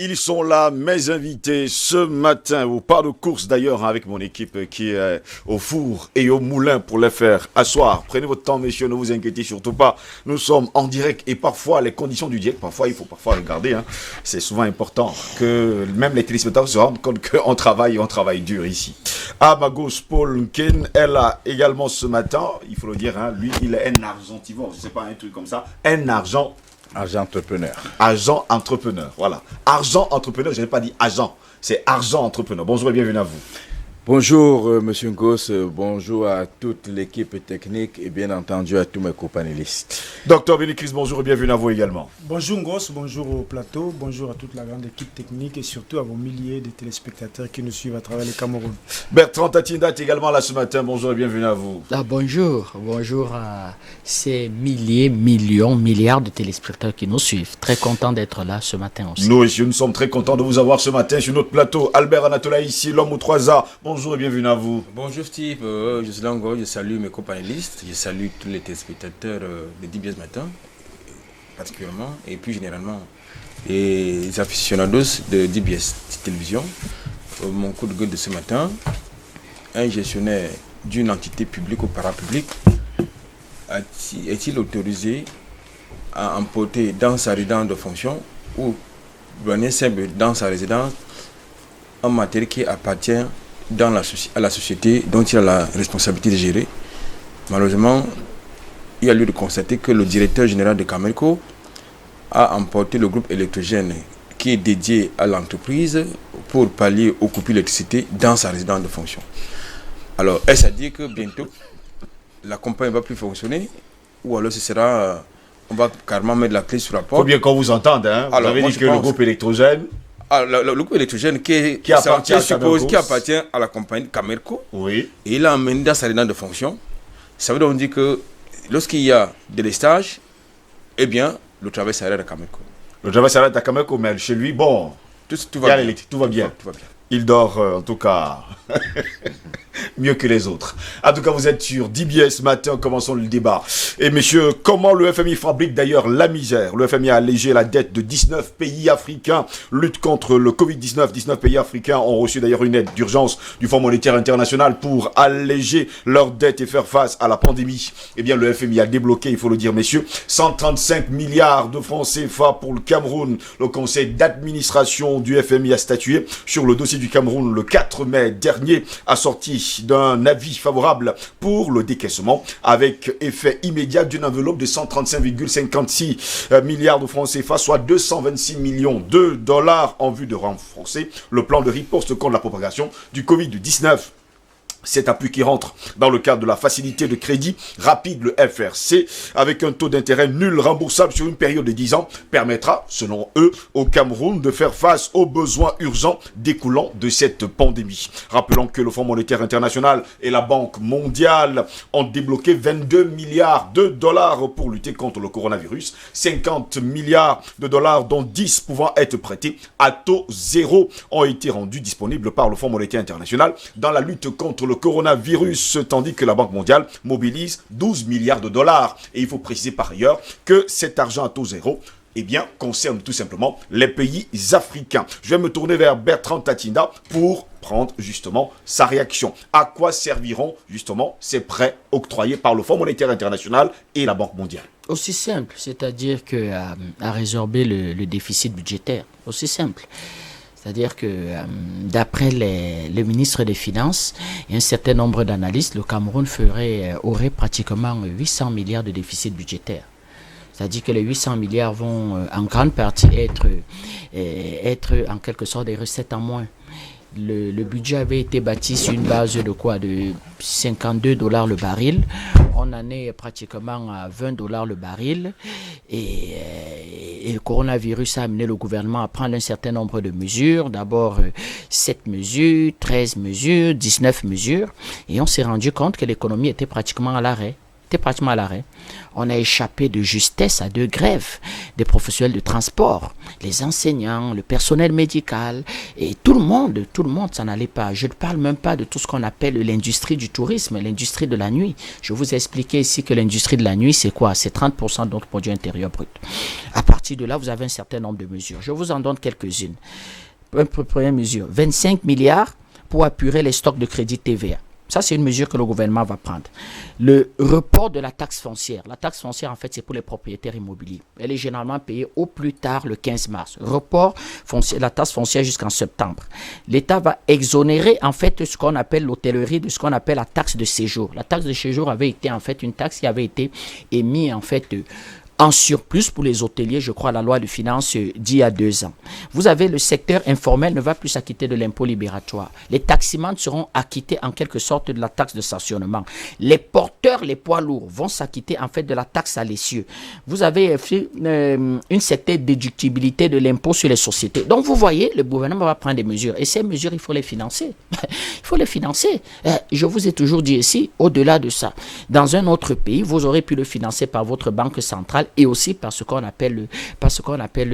Ils sont là, mes invités, ce matin, au pas de course d'ailleurs, avec mon équipe qui est au four et au moulin pour les faire asseoir. Prenez votre temps, messieurs, ne vous inquiétez surtout pas. Nous sommes en direct et parfois, les conditions du direct, parfois, il faut regarder. C'est souvent important que même les téléspectateurs se rendent compte qu'on travaille et on travaille dur ici. À ma gauche, Paul Nken est là également ce matin. Il faut le dire, lui, il est un argentivore, je ne sais pas, un truc comme ça. Agent entrepreneur, voilà. Argent entrepreneur, je n'ai pas dit agent, c'est argent entrepreneur. Bonjour et bienvenue à vous. Bonjour Monsieur Ngos, bonjour à toute l'équipe technique et bien entendu à tous mes copanélistes. Docteur Bénécris, bonjour et bienvenue à vous également. Bonjour Ngos, bonjour au plateau, bonjour à toute la grande équipe technique et surtout à vos milliers de téléspectateurs qui nous suivent à travers le Cameroun. Bertrand Tatinda est également là ce matin, bonjour et bienvenue à vous. Bonjour à ces milliers, millions, milliards de téléspectateurs qui nous suivent. Très content d'être là ce matin aussi. Nous aussi, nous sommes très contents de vous avoir ce matin sur notre plateau. Albert Anatola ici, l'homme aux 3A. Bonjour et bienvenue à vous. Bonjour Steve, je suis Lango, je salue mes copanélistes, je salue tous les téléspectateurs de DBS Matin, particulièrement, et plus généralement les aficionados de DBS Télévision. Mon coup de gueule de ce matin, un gestionnaire d'une entité publique ou parapublique est-il autorisé à emporter dans sa résidence de fonction ou dans sa résidence un matériel qui appartient à la société dont il a la responsabilité de gérer? Malheureusement, il y a lieu de constater que le directeur général de Camerco a emporté le groupe électrogène qui est dédié à l'entreprise pour pallier aux coupures d'électricité dans sa résidence de fonction. Alors, est-ce à dire que bientôt, la compagnie ne va plus fonctionner ou alors on va carrément mettre la clé sur la porte? Il faut bien qu'on vous entende. Vous avez dit que le groupe électrogène... le groupe électrogène qui appartient à la compagnie Camerco, oui. Et il a emmené dans sa résidence de fonction. Ça veut donc dire que lorsqu'il y a des stages, eh bien, le travail s'arrête à Camerco. Le travail s'arrête à Camerco, mais chez lui, bon, tout va bien. Il dort, en tout cas, mieux que les autres. En tout cas, vous êtes sur DBS Matin, commençons le débat. Et messieurs, comment le FMI fabrique d'ailleurs la misère? Le FMI a allégé la dette de 19 pays africains, lutte contre le Covid-19. 19 pays africains ont reçu d'ailleurs une aide d'urgence du Fonds monétaire international pour alléger leurs dettes et faire face à la pandémie. Eh bien, le FMI a débloqué, il faut le dire, messieurs, 135 milliards de francs CFA pour le Cameroun. Le conseil d'administration du FMI a statué sur le dossier du Cameroun le 4 mai dernier, a sorti d'un avis favorable pour le décaissement avec effet immédiat d'une enveloppe de 135,56 milliards de francs CFA, soit 226 millions de dollars en vue de renforcer le plan de riposte contre la propagation du Covid-19. Cet appui qui rentre dans le cadre de la facilité de crédit rapide, le FRC, avec un taux d'intérêt nul remboursable sur une période de 10 ans, permettra, selon eux, au Cameroun de faire face aux besoins urgents découlant de cette pandémie. Rappelons que le Fonds monétaire international et la Banque mondiale ont débloqué 22 milliards de dollars pour lutter contre le coronavirus, 50 milliards de dollars dont 10 pouvant être prêtés à taux zéro ont été rendus disponibles par le Fonds monétaire international dans la lutte contre le coronavirus, tandis que la Banque mondiale mobilise 12 milliards de dollars. Et il faut préciser par ailleurs que cet argent à taux zéro concerne tout simplement les pays africains. Je vais me tourner vers Bertrand Tatinda pour prendre justement sa réaction. À quoi serviront justement ces prêts octroyés par le Fonds monétaire international et la Banque mondiale? Aussi simple, c'est-à-dire que à résorber le déficit budgétaire. Aussi simple. C'est-à-dire que d'après les ministres des Finances et un certain nombre d'analystes, le Cameroun aurait pratiquement 800 milliards de déficit budgétaire. C'est-à-dire que les 800 milliards vont en grande partie être en quelque sorte des recettes en moins. Le budget avait été bâti sur une base de quoi? De $52 le baril. On en est pratiquement à $20 le baril. Et le coronavirus a amené le gouvernement à prendre un certain nombre de mesures. D'abord 7 mesures, 13 mesures, 19 mesures. Et on s'est rendu compte que l'économie était pratiquement à l'arrêt. était pratiquement à l'arrêt. On a échappé de justesse à 2 grèves des professionnels de transport, les enseignants, le personnel médical, et tout le monde, ça n'allait pas. Je ne parle même pas de tout ce qu'on appelle l'industrie du tourisme, l'industrie de la nuit. Je vous ai expliqué ici que l'industrie de la nuit, c'est quoi? C'est 30% de notre produit intérieur brut. À partir de là, vous avez un certain nombre de mesures. Je vous en donne quelques-unes. Première mesure, 25 milliards pour apurer les stocks de crédit TVA. Ça, c'est une mesure que le gouvernement va prendre. Le report de la taxe foncière. La taxe foncière, en fait, c'est pour les propriétaires immobiliers. Elle est généralement payée au plus tard le 15 mars. Report foncier, la taxe foncière jusqu'en septembre. L'État va exonérer, en fait, ce qu'on appelle l'hôtellerie de ce qu'on appelle la taxe de séjour. La taxe de séjour avait été, en fait, une taxe qui avait été émise, en fait, en surplus pour les hôteliers, je crois, la loi de finances d'il y a 2 ans. Vous avez le secteur informel ne va plus s'acquitter de l'impôt libératoire. Les taximans seront acquittés en quelque sorte de la taxe de stationnement. Les porteurs, les poids lourds vont s'acquitter en fait de la taxe à l'essieu. Vous avez une certaine déductibilité de l'impôt sur les sociétés. Donc vous voyez, le gouvernement va prendre des mesures. Et ces mesures, il faut les financer. Il faut les financer. Je vous ai toujours dit ici, au-delà de ça, dans un autre pays, vous aurez pu le financer par votre banque centrale et aussi par ce qu'on appelle,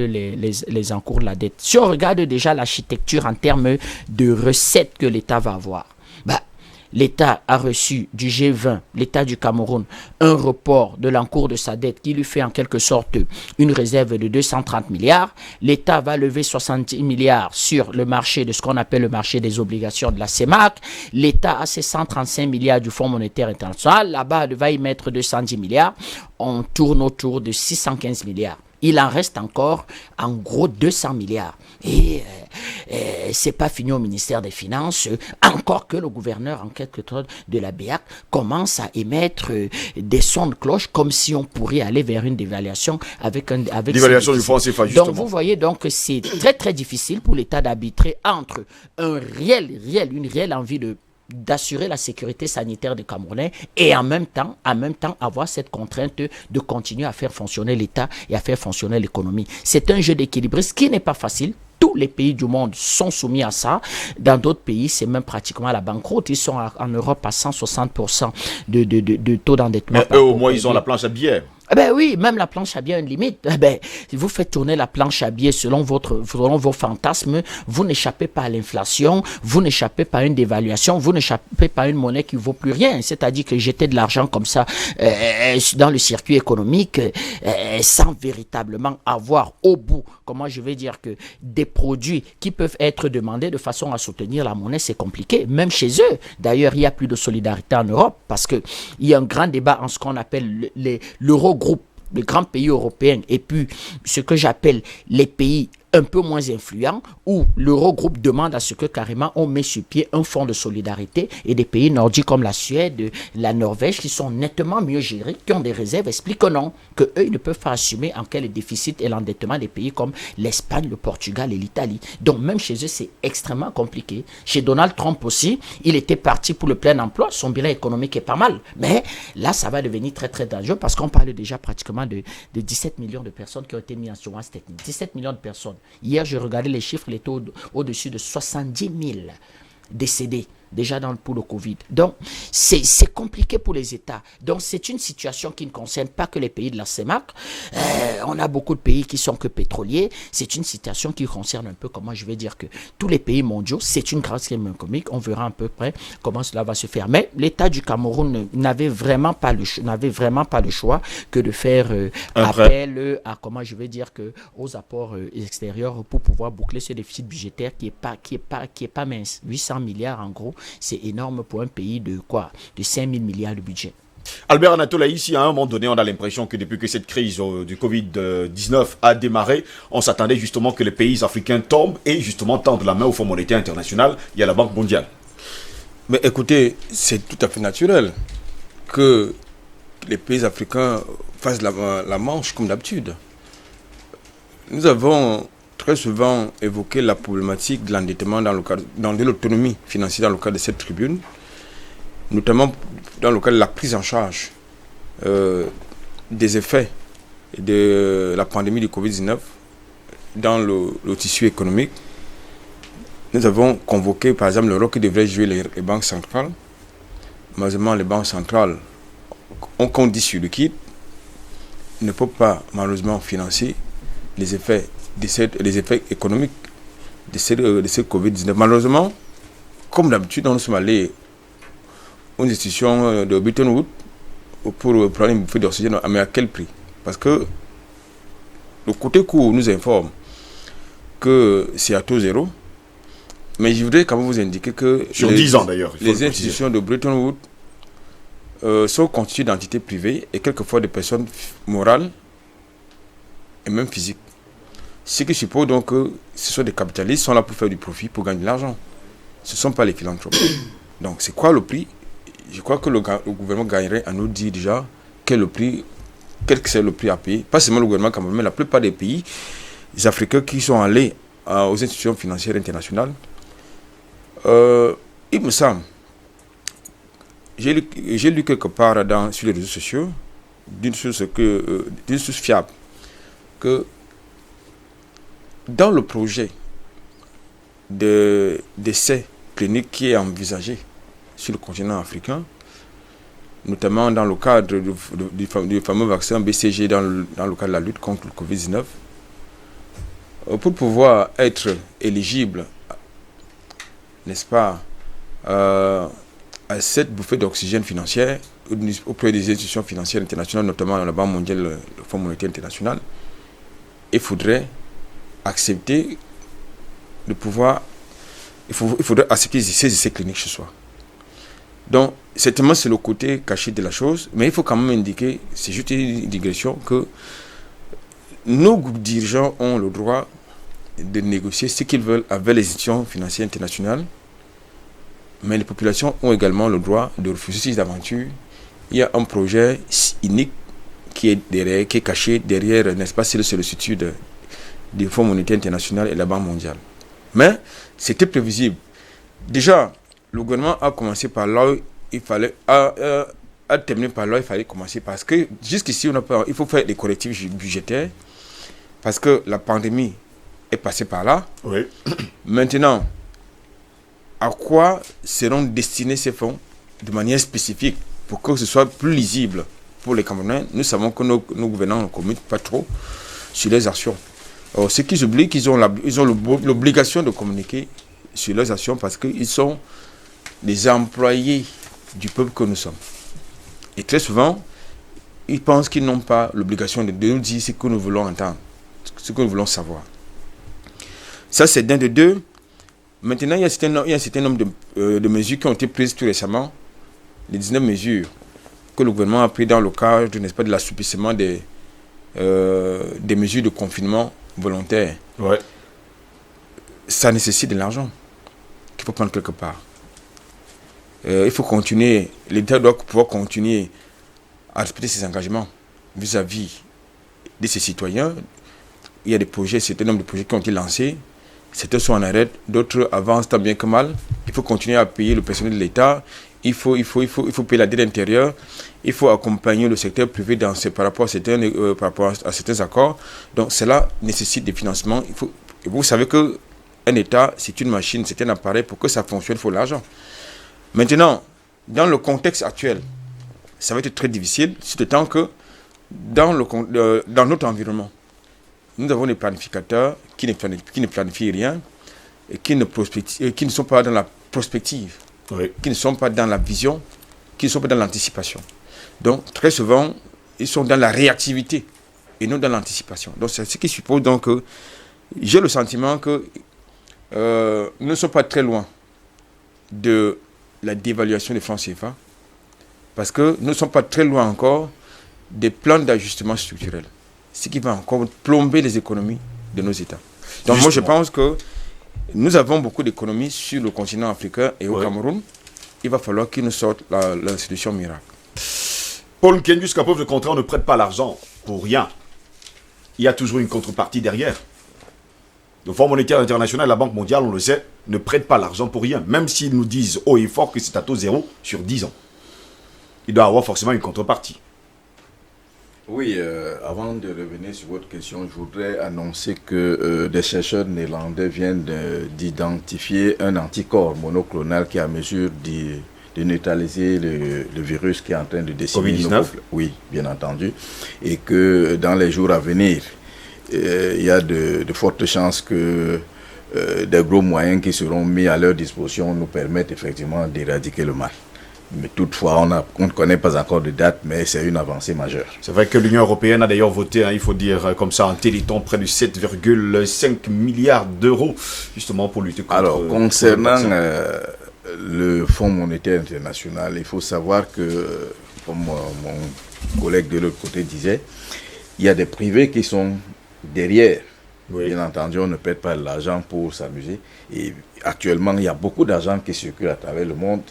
les encours de la dette. Si on regarde déjà l'architecture en termes de recettes que l'État va avoir, l'État a reçu du G20, l'État du Cameroun, un report de l'encours de sa dette qui lui fait en quelque sorte une réserve de 230 milliards. L'État va lever 70 milliards sur le marché de ce qu'on appelle le marché des obligations de la CEMAC. L'État a ses 135 milliards du Fonds monétaire international. Là-bas, il va y mettre 210 milliards. On tourne autour de 615 milliards. Il en reste encore, en gros, 200 milliards. Et c'est pas fini au ministère des Finances, encore que le gouverneur, en quelque sorte, de la BEAC, commence à émettre des sons de cloche, comme si on pourrait aller vers une dévaluation avec l'évaluation du franc CFA, justement. Donc, vous voyez, donc, c'est très, très difficile pour l'État d'arbitrer entre une réelle envie d'assurer la sécurité sanitaire des Camerounais et en même temps avoir cette contrainte de continuer à faire fonctionner l'État et à faire fonctionner l'économie. C'est un jeu d'équilibre, ce qui n'est pas facile. Tous les pays du monde sont soumis à ça. Dans d'autres pays, c'est même pratiquement la banqueroute. Ils sont en Europe à 160% de taux d'endettement. Mais eux, au moins, ils ont la planche à billets. Ben oui, même la planche à billets a une limite. Si vous faites tourner la planche à billets selon vos fantasmes, vous n'échappez pas à l'inflation, vous n'échappez pas à une dévaluation, vous n'échappez pas à une monnaie qui ne vaut plus rien. C'est-à-dire que jeter de l'argent comme ça dans le circuit économique sans véritablement avoir au bout, comment je vais dire, que des produits qui peuvent être demandés de façon à soutenir la monnaie, c'est compliqué. Même chez eux. D'ailleurs, il n'y a plus de solidarité en Europe parce qu'il y a un grand débat en ce qu'on appelle l'Eurogroupe, les grands pays européens, et puis ce que j'appelle les pays un peu moins influents, où l'Eurogroupe demande à ce que carrément on met sur pied un fonds de solidarité, et des pays nordiques comme la Suède, la Norvège, qui sont nettement mieux gérés, qui ont des réserves, expliquent que non, qu'eux, ils ne peuvent pas assumer en quel déficit et l'endettement des pays comme l'Espagne, le Portugal et l'Italie. Donc même chez eux, c'est extrêmement compliqué. Chez Donald Trump aussi, il était parti pour le plein emploi, son bilan économique est pas mal, mais là, ça va devenir très très dangereux parce qu'on parle déjà pratiquement de 17 millions de personnes qui ont été mises en chômage technique. 17 millions de personnes. Hier, je regardais les chiffres, il était au-dessus de 70 000 décédés déjà pour le Covid. Donc, c'est compliqué pour les États. Donc, c'est une situation qui ne concerne pas que les pays de la CEMAC. On a beaucoup de pays qui sont que pétroliers. C'est une situation qui concerne un peu, comment je vais dire, que tous les pays mondiaux. C'est une grande scène économique. On verra à peu près comment cela va se faire. Mais l'État du Cameroun n'avait vraiment pas le choix que de faire appel à, comment je vais dire, que aux apports extérieurs pour pouvoir boucler ce déficit budgétaire qui est pas mince. 800 milliards en gros. C'est énorme pour un pays de 5 000 milliards de budget. Albert Anatole, ici, à un moment donné, on a l'impression que depuis que cette crise du Covid-19 a démarré, on s'attendait justement que les pays africains tombent et justement tendent la main au Fonds monétaire international et à la Banque mondiale. Mais écoutez, c'est tout à fait naturel que les pays africains fassent la manche comme d'habitude. Nous avons très souvent évoqué la problématique de l'endettement de l'autonomie financière dans le cadre de cette tribune, notamment dans le cadre de la prise en charge des effets de la pandémie du Covid-19 dans le tissu économique. Nous avons convoqué par exemple le rôle que devraient jouer les banques centrales. Malheureusement, les banques centrales un compte dit sur liquide ne peut pas malheureusement financer les effets économiques de ce Covid-19. Malheureusement, comme d'habitude, nous sommes allés aux institutions de Bretton Woods pour prendre une bouffée d'oxygène, mais à quel prix? Parce que le côté court nous informe que c'est à taux zéro, mais je voudrais quand même vous indiquer que sur 10 ans d'ailleurs, les institutions de Bretton Woods sont constituées d'entités privées et quelquefois de personnes morales et même physiques. Ce qui suppose donc que ce sont des capitalistes qui sont là pour faire du profit, pour gagner de l'argent. Ce ne sont pas les philanthropes. Donc c'est quoi le prix? Je crois que le gouvernement gagnerait à nous dire déjà quel que c'est le prix à payer. Pas seulement le gouvernement camerounais, mais la plupart des pays africains qui sont allés aux institutions financières internationales. Il me semble, j'ai lu quelque part sur les réseaux sociaux, d'une source fiable, que dans le projet d'essai clinique qui est envisagé sur le continent africain, notamment dans le cadre du fameux vaccin BCG dans le cadre de la lutte contre le Covid-19, pour pouvoir être éligible, n'est-ce pas, à cette bouffée d'oxygène financière auprès des institutions financières internationales, notamment la Banque mondiale, le Fonds monétaire international, il faudrait accepter de pouvoir, il faudrait accepter ces essais cliniques chez soi. Donc, certainement, c'est le côté caché de la chose, mais il faut quand même indiquer, c'est juste une digression, que nos dirigeants ont le droit de négocier ce qu'ils veulent avec les institutions financières internationales, mais les populations ont également le droit de refuser ces aventures. Il y a un projet unique qui est caché derrière, n'est-ce pas, c'est le sollicitude du Fonds monétaire international et de la Banque mondiale. Mais c'était prévisible. Déjà, le gouvernement a commencé par là, il fallait a terminé par là, il fallait commencer parce que jusqu'ici, il faut faire des correctifs budgétaires parce que la pandémie est passée par là. Oui. Maintenant, à quoi seront destinés ces fonds de manière spécifique pour que ce soit plus lisible pour les Camerounais? Nous savons que nos gouvernants ne communiquent pas trop sur les actions. Ce qu'ils oublient, qu'ils ont l'obligation de communiquer sur leurs actions parce qu'ils sont des employés du peuple que nous sommes. Et très souvent, ils pensent qu'ils n'ont pas l'obligation de nous dire ce que nous voulons entendre, ce que nous voulons savoir. Ça, c'est d'un de deux. Maintenant, il y a un certain nombre de mesures qui ont été prises tout récemment. Les 19 mesures que le gouvernement a prises dans le cadre, n'est-ce pas, de l'assouplissement des mesures de confinement volontaire. Ouais. Ça nécessite de l'argent qu'il faut prendre quelque part. Il faut continuer, l'État doit pouvoir continuer à respecter ses engagements vis-à-vis de ses citoyens. Il y a des projets, un certain nombre de projets qui ont été lancés. Certains sont en arrêt, d'autres avancent tant bien que mal. Il faut continuer à payer le personnel de l'État. Il faut payer la dette intérieure. Il faut accompagner le secteur privé par rapport à certains accords. Donc cela nécessite des financements. Vous savez qu'un État, c'est une machine, c'est un appareil. Pour que ça fonctionne, il faut l'argent. Maintenant, dans le contexte actuel, ça va être très difficile, d'autant que dans notre environnement, nous avons des planificateurs qui ne planifient rien et qui ne sont pas dans la prospective, oui, qui ne sont pas dans la vision, qui ne sont pas dans l'anticipation. Donc, très souvent, ils sont dans la réactivité et non dans l'anticipation. Donc, c'est ce qui suppose donc que j'ai le sentiment que nous ne sommes pas très loin de la dévaluation des francs CFA parce que nous ne sommes pas très loin encore des plans d'ajustement structurel, ce qui va encore plomber les économies de nos États. Donc justement, moi je pense que nous avons beaucoup d'économies sur le continent africain et au Cameroun. Il va falloir qu'ils nous sortent la solution miracle. Paul Nkendu, jusqu'à preuve de contraire, on ne prête pas l'argent pour rien. Il y a toujours une contrepartie derrière. Le Fonds monétaire international, la Banque mondiale, on le sait, ne prête pas l'argent pour rien. Même s'ils nous disent haut et fort que c'est à taux zéro sur 10 ans. Il doit y avoir forcément une contrepartie. Oui, avant de revenir sur votre question, je voudrais annoncer que des chercheurs néerlandais viennent d'identifier un anticorps monoclonal qui est à mesure de neutraliser le virus qui est en train de décimer nos peuples. Oui, bien entendu. Et que dans les jours à venir, il y a de fortes chances que des gros moyens qui seront mis à leur disposition nous permettent effectivement d'éradiquer le mal. Mais toutefois, on ne connaît pas encore de date, mais c'est une avancée majeure. C'est vrai que l'Union européenne a d'ailleurs voté, il faut dire comme ça, en téléthon, près de 7,5 milliards d'euros, justement pour lutter contre... Alors, concernant le Fonds monétaire international, il faut savoir que, comme mon collègue de l'autre côté disait, il y a des privés qui sont derrière. Oui. Bien entendu, on ne perd pas de l'argent pour s'amuser. Et actuellement, il y a beaucoup d'argent qui circule à travers le monde.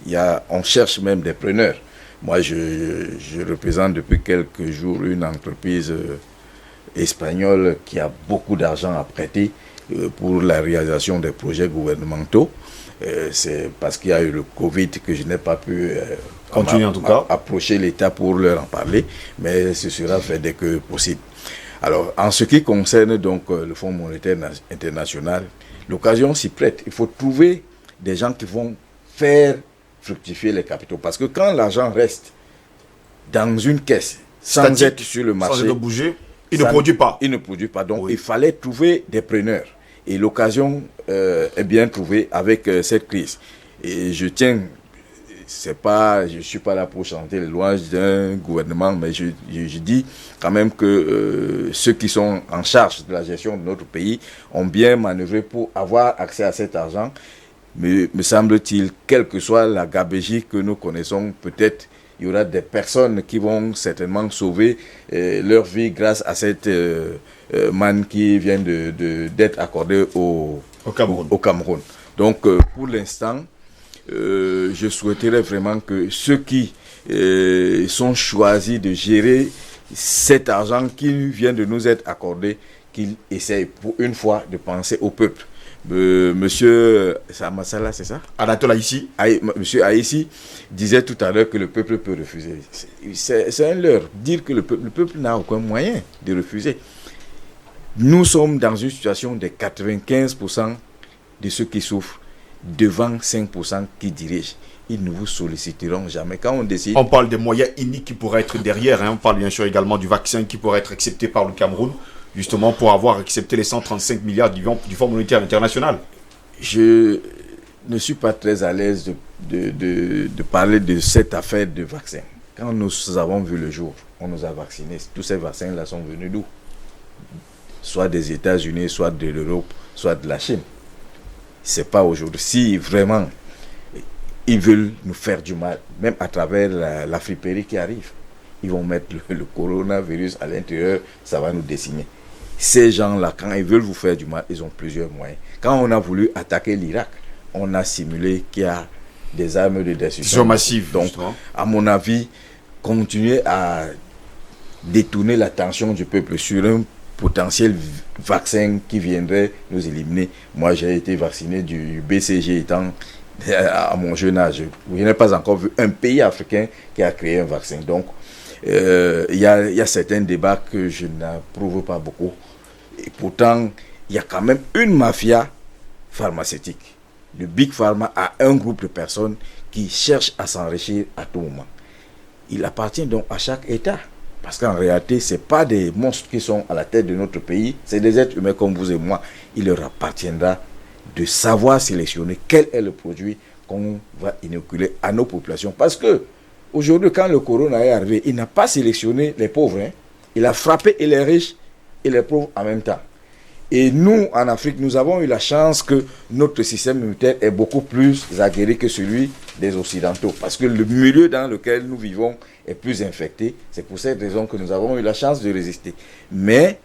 On cherche même des preneurs. Moi, je représente depuis quelques jours une entreprise espagnole qui a beaucoup d'argent à prêter pour la réalisation des projets gouvernementaux. C'est parce qu'il y a eu le Covid que je n'ai pas pu continuer en tout cas approcher l'État pour leur en parler, mais ce sera fait dès que possible. Alors, en ce qui concerne donc le Fonds monétaire international, l'occasion s'y prête. Il faut trouver des gens qui vont faire fructifier les capitaux. Parce que quand l'argent reste dans une caisse, sans être sur le marché, sans être bougé, il ne produit pas. Il ne produit pas. Donc, il fallait trouver des preneurs. Et l'occasion est bien trouvée avec cette crise. Et je tiens... je ne suis pas là pour chanter les louanges d'un gouvernement, mais je dis quand même que ceux qui sont en charge de la gestion de notre pays ont bien manœuvré pour avoir accès à cet argent. Mais me semble-t-il, quelle que soit la gabegie que nous connaissons, peut-être il y aura des personnes qui vont certainement sauver leur vie grâce à cette manne qui vient d'être accordée au Cameroun. Donc pour l'instant, je souhaiterais vraiment que ceux qui sont choisis de gérer cet argent qui vient de nous être accordé, qu'ils essayent pour une fois de penser au peuple. Monsieur Samassala, c'est ça? Anatole Haïssi. Monsieur Haïssi disait tout à l'heure que le peuple peut refuser. C'est un leurre. Dire que le peuple n'a aucun moyen de refuser. Nous sommes dans une situation de 95% de ceux qui souffrent devant 5% qui dirigent. Ils ne vous solliciteront jamais. Quand on décide... On parle des moyens iniques qui pourraient être derrière. On parle bien sûr également du vaccin qui pourrait être accepté par le Cameroun, justement pour avoir accepté les 135 milliards du Fonds monétaire international. Je ne suis pas très à l'aise de parler de cette affaire de vaccin. Quand nous avons vu le jour, on nous a vaccinés. Tous ces vaccins-là sont venus d'où? Soit des États-Unis, soit de l'Europe, soit de la Chine. C'est pas aujourd'hui. Si vraiment ils veulent nous faire du mal, même à travers la friperie qui arrive, ils vont mettre le coronavirus à l'intérieur, ça va nous décimer. Ces gens-là, quand ils veulent vous faire du mal, ils ont plusieurs moyens. Quand on a voulu attaquer l'Irak, on a simulé qu'il y a des armes de destruction massive. Donc, justement, à mon avis, continuer à détourner l'attention du peuple sur un potentiel vaccin qui viendrait nous éliminer. Moi, j'ai été vacciné du BCG étant à mon jeune âge. Je n'ai pas encore vu un pays africain qui a créé un vaccin. Donc, il y a certains débats que je n'approuve pas beaucoup. Et pourtant, il y a quand même une mafia pharmaceutique. Le Big Pharma a un groupe de personnes qui cherchent à s'enrichir à tout moment. Il appartient donc à chaque État. Parce qu'en réalité, ce n'est pas des monstres qui sont à la tête de notre pays, c'est des êtres humains comme vous et moi. Il leur appartiendra de savoir sélectionner quel est le produit qu'on va inoculer à nos populations. Parce que aujourd'hui, quand le corona est arrivé, il n'a pas sélectionné les pauvres. Il a frappé et les riches et les pauvres en même temps. Et nous, en Afrique, nous avons eu la chance que notre système immunitaire est beaucoup plus aguerri que celui des Occidentaux. Parce que le milieu dans lequel nous vivons est plus infecté. C'est pour cette raison que nous avons eu la chance de résister. Mais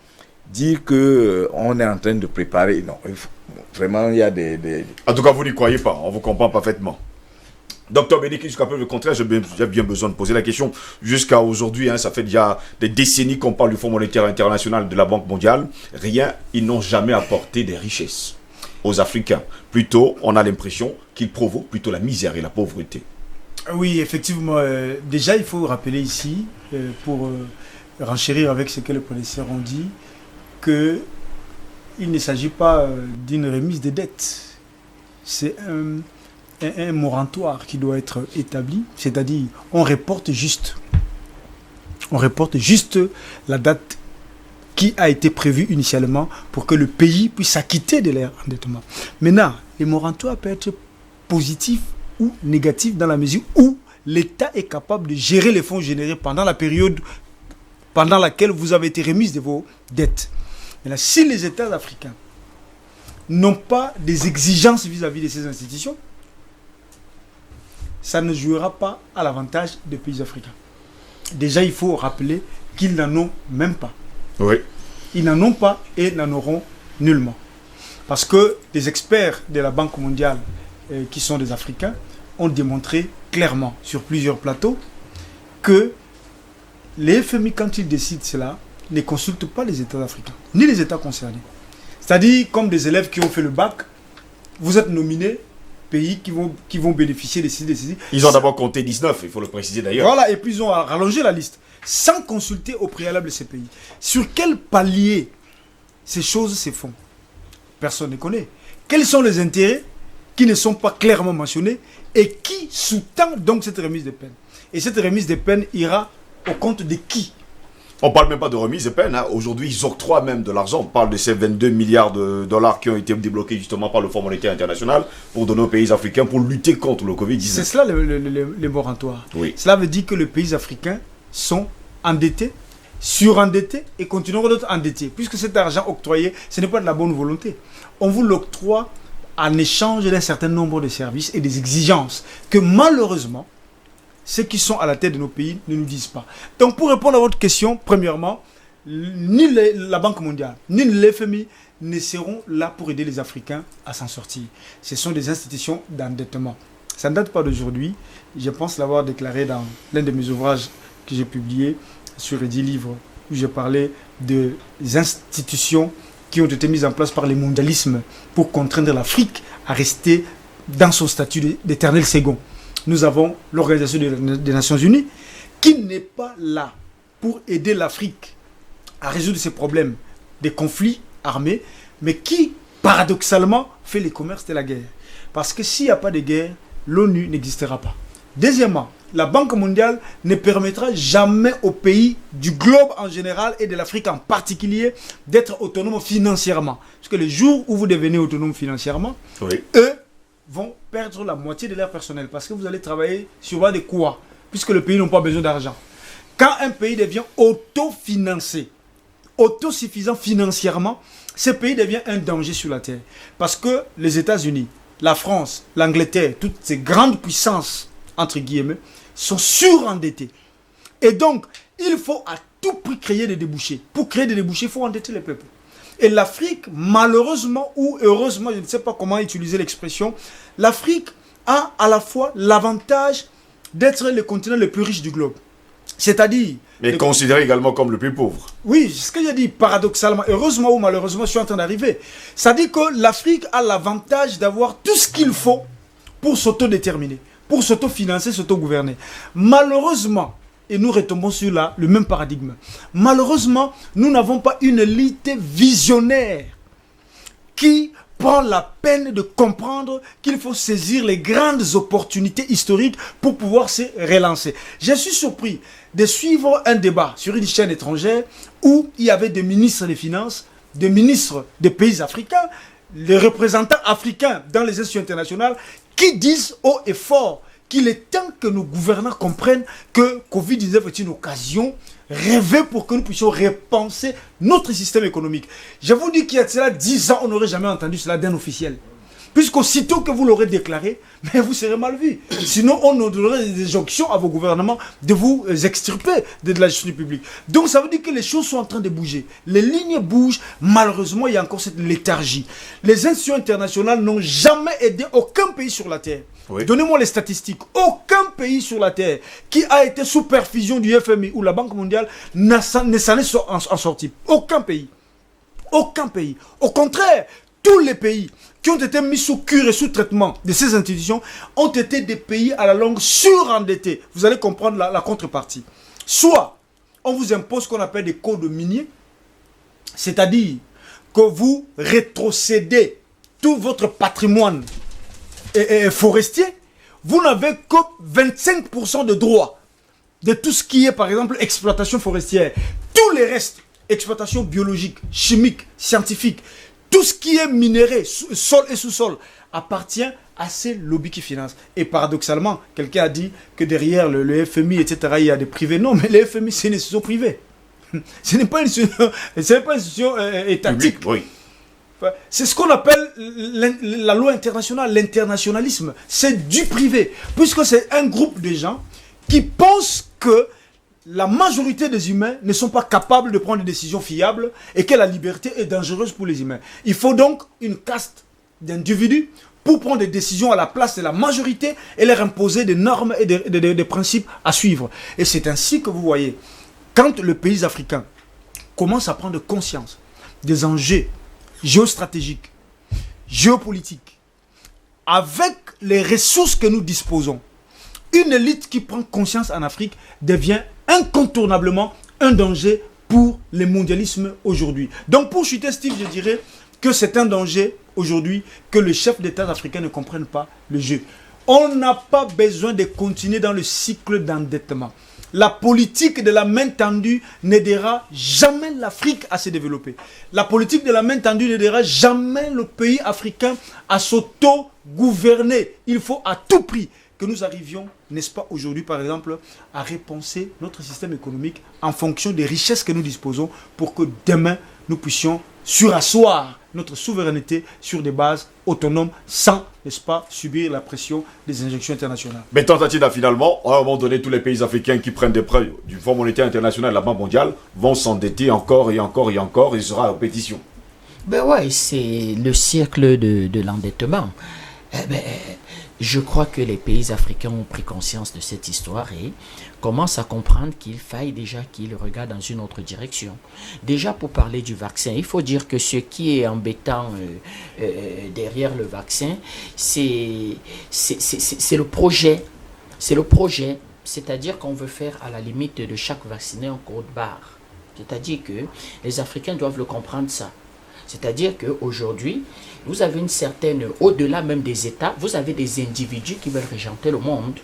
dire qu'on est en train de préparer, non, vraiment, il y a des... En tout cas, vous n'y croyez pas, on vous comprend parfaitement. Docteur Bénéki, jusqu'à peu le contraire, j'ai bien besoin de poser la question. Jusqu'à aujourd'hui, ça fait déjà des décennies qu'on parle du Fonds monétaire international, de la Banque mondiale. Rien, ils n'ont jamais apporté des richesses aux Africains. Plutôt, on a l'impression qu'ils provoquent plutôt la misère et la pauvreté. Oui, effectivement. Déjà, il faut rappeler ici, pour renchérir avec ce que les professeurs ont dit, qu'il ne s'agit pas d'une remise de dettes. C'est un moratoire qui doit être établi, c'est-à-dire on reporte juste la date qui a été prévue initialement pour que le pays puisse s'acquitter de l'endettement. Maintenant, le moratoire peut être positif ou négatif dans la mesure où l'État est capable de gérer les fonds générés pendant la période pendant laquelle vous avez été remise de vos dettes. Maintenant, si les États africains n'ont pas des exigences vis-à-vis de ces institutions, ça ne jouera pas à l'avantage des pays africains. Déjà, il faut rappeler qu'ils n'en ont même pas. Oui. Ils n'en ont pas et n'en auront nullement. Parce que les experts de la Banque mondiale, qui sont des Africains, ont démontré clairement sur plusieurs plateaux que les FMI, quand ils décident cela, ne consultent pas les États africains, ni les États concernés. C'est-à-dire, comme des élèves qui ont fait le bac, vous êtes nominés pays qui vont bénéficier de ces. Ils ont d'abord compté 19, il faut le préciser d'ailleurs. Voilà, et puis ils ont rallongé la liste, sans consulter au préalable ces pays. Sur quel palier ces choses se font? Personne ne connaît. Quels sont les intérêts qui ne sont pas clairement mentionnés et qui sous-tend donc cette remise de peine? Et cette remise de peine ira au compte de qui? On ne parle même pas de remise de peine. Hein. Aujourd'hui, ils octroient même de l'argent. On parle de ces 22 milliards de dollars qui ont été débloqués justement par le Fonds monétaire international pour donner aux pays africains pour lutter contre le Covid-19. C'est cela le moratoire. Oui. Cela veut dire que les pays africains sont endettés, surendettés et continueront d'être endettés. Puisque cet argent octroyé, ce n'est pas de la bonne volonté. On vous l'octroie en échange d'un certain nombre de services et des exigences que malheureusement, ceux qui sont à la tête de nos pays ne nous disent pas. Donc pour répondre à votre question, premièrement, ni la Banque mondiale, ni le FMI ne seront là pour aider les Africains à s'en sortir. Ce sont des institutions d'endettement. Ça ne date pas d'aujourd'hui. Je pense l'avoir déclaré dans l'un de mes ouvrages que j'ai publié sur les 10 livres où j'ai parlé des institutions qui ont été mises en place par les mondialismes pour contraindre l'Afrique à rester dans son statut d'éternel second. Nous avons l'Organisation des Nations Unies qui n'est pas là pour aider l'Afrique à résoudre ses problèmes des conflits armés, mais qui, paradoxalement, fait les commerces de la guerre. Parce que s'il n'y a pas de guerre, l'ONU n'existera pas. Deuxièmement, la Banque mondiale ne permettra jamais aux pays du globe en général et de l'Afrique en particulier d'être autonomes financièrement. Parce que le jour où vous devenez autonome financièrement, oui, eux vont perdre la moitié de leur personnel parce que vous allez travailler sur base de quoi? Puisque le pays n'a pas besoin d'argent. Quand un pays devient autofinancé, autosuffisant financièrement, ce pays devient un danger sur la terre. Parce que les États-Unis, la France, l'Angleterre, toutes ces grandes puissances, entre guillemets, sont surendettés. Et donc, il faut à tout prix créer des débouchés. Pour créer des débouchés, il faut endetter les peuples. Et l'Afrique, malheureusement ou heureusement, je ne sais pas comment utiliser l'expression, l'Afrique a à la fois l'avantage d'être le continent le plus riche du globe. C'est-à-dire... mais considéré également comme le plus pauvre. Oui, c'est ce que j'ai dit, paradoxalement, heureusement ou malheureusement, je suis en train d'arriver. Ça dit que l'Afrique a l'avantage d'avoir tout ce qu'il faut pour s'autodéterminer, pour s'autofinancer, s'autogouverner. Malheureusement, et nous retombons sur le même paradigme. Malheureusement, nous n'avons pas une élite visionnaire qui prend la peine de comprendre qu'il faut saisir les grandes opportunités historiques pour pouvoir se relancer. Je suis surpris de suivre un débat sur une chaîne étrangère où il y avait des ministres des Finances, des ministres des pays africains, les représentants africains dans les institutions internationales qui disent haut et fort qu'il est temps que nos gouvernants comprennent que Covid-19 est une occasion rêvée pour que nous puissions repenser notre système économique. Je vous dis qu'il y a cela 10 ans, on n'aurait jamais entendu cela d'un officiel. Puisqu'aussitôt que vous l'aurez déclaré, mais vous serez mal vu. Sinon, on donnerait des injonctions à vos gouvernements de vous extirper de la gestion publique. Donc, ça veut dire que les choses sont en train de bouger. Les lignes bougent. Malheureusement, il y a encore cette léthargie. Les institutions internationales n'ont jamais aidé aucun pays sur la Terre. Oui. Donnez-moi les statistiques. Aucun pays sur la Terre qui a été sous perfusion du FMI ou la Banque mondiale ne s'en est en sorti. Aucun pays. Aucun pays. Au contraire, tous les pays qui ont été mis sous cure et sous traitement de ces institutions ont été des pays à la longue surendettés. Vous allez comprendre la contrepartie. Soit on vous impose ce qu'on appelle des codes miniers, c'est-à-dire que vous rétrocédez tout votre patrimoine forestier, vous n'avez que 25% de droits de tout ce qui est, par exemple, exploitation forestière. Tous les restes, exploitation biologique, chimique, scientifique, tout ce qui est minéré, sol et sous-sol, appartient à ces lobbies qui financent. Et paradoxalement, quelqu'un a dit que derrière le FMI, etc., il y a des privés. Non, mais le FMI, c'est une institution privée. Ce n'est pas une institution étatique. Public, oui. C'est ce qu'on appelle la loi internationale, l'internationalisme. C'est du privé. Puisque c'est un groupe de gens qui pensent que la majorité des humains ne sont pas capables de prendre des décisions fiables et que la liberté est dangereuse pour les humains. Il faut donc une caste d'individus pour prendre des décisions à la place de la majorité et leur imposer des normes et des principes à suivre. Et c'est ainsi que vous voyez, quand le pays africain commence à prendre conscience des enjeux géostratégiques, géopolitiques, avec les ressources que nous disposons, une élite qui prend conscience en Afrique devient incontournablement un danger pour le mondialisme aujourd'hui. Donc pour chuter Steve, je dirais que c'est un danger aujourd'hui que les chefs d'État africains ne comprennent pas le jeu. On n'a pas besoin de continuer dans le cycle d'endettement. La politique de la main tendue n'aidera jamais l'Afrique à se développer. La politique de la main tendue n'aidera jamais le pays africain à s'auto-gouverner. Il faut à tout prix que nous arrivions, n'est-ce pas, aujourd'hui, par exemple, à repenser notre système économique en fonction des richesses que nous disposons pour que demain, nous puissions surasseoir notre souveraineté sur des bases autonomes sans, n'est-ce pas, subir la pression des injections internationales. Mais tentative finalement, à un moment donné, tous les pays africains qui prennent des prêts du Fonds monétaire international et de la Banque mondiale vont s'endetter encore et encore et encore, et il sera en pétition. Ben ouais, c'est le cercle de l'endettement. Je crois que les pays africains ont pris conscience de cette histoire et commencent à comprendre qu'il faille déjà qu'ils regardent dans une autre direction. Déjà pour parler du vaccin, il faut dire que ce qui est embêtant derrière le vaccin, c'est le projet. C'est le projet, c'est-à-dire qu'on veut faire à la limite de chaque vacciné un code barre. C'est-à-dire que les Africains doivent le comprendre ça. C'est-à-dire qu'aujourd'hui, vous avez une certaine, au-delà même des États, vous avez des individus qui veulent régenter le monde.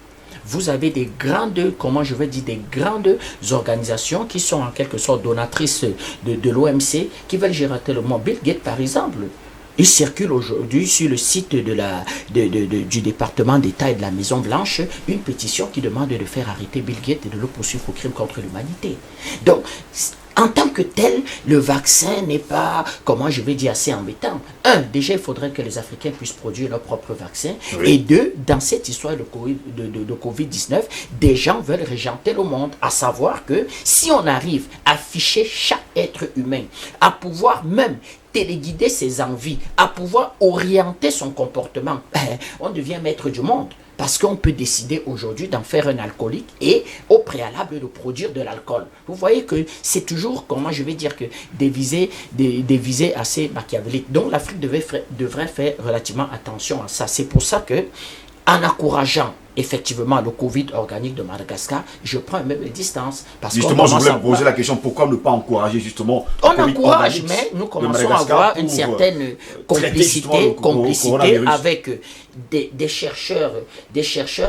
Vous avez des grandes, comment je vais dire, des grandes organisations qui sont en quelque sorte donatrices de l'OMC, qui veulent gérer le monde. Bill Gates, par exemple, il circule aujourd'hui sur le site du département d'État et de la Maison Blanche une pétition qui demande de faire arrêter Bill Gates et de le poursuivre au crime contre l'humanité. Donc, en tant que tel, le vaccin n'est pas, comment je vais dire, assez embêtant. Un, déjà, il faudrait que les Africains puissent produire leur propre vaccin. Oui. Et deux, dans cette histoire de Covid-19, des gens veulent régenter le monde. À savoir que si on arrive à ficher chaque être humain, à pouvoir même téléguider ses envies, à pouvoir orienter son comportement, on devient maître du monde. Parce qu'on peut décider aujourd'hui d'en faire un alcoolique et au préalable de produire de l'alcool. Vous voyez que c'est toujours, comment je vais dire, que des visées assez machiavéliques. Donc l'Afrique devrait faire relativement attention à ça. C'est pour ça que, en encourageant effectivement le Covid organique de Madagascar, je prends même les distances. Parce justement, je voulais me poser la question, pourquoi ne pas encourager justement on encourage, mais nous commençons à avoir une certaine complicité avec des chercheurs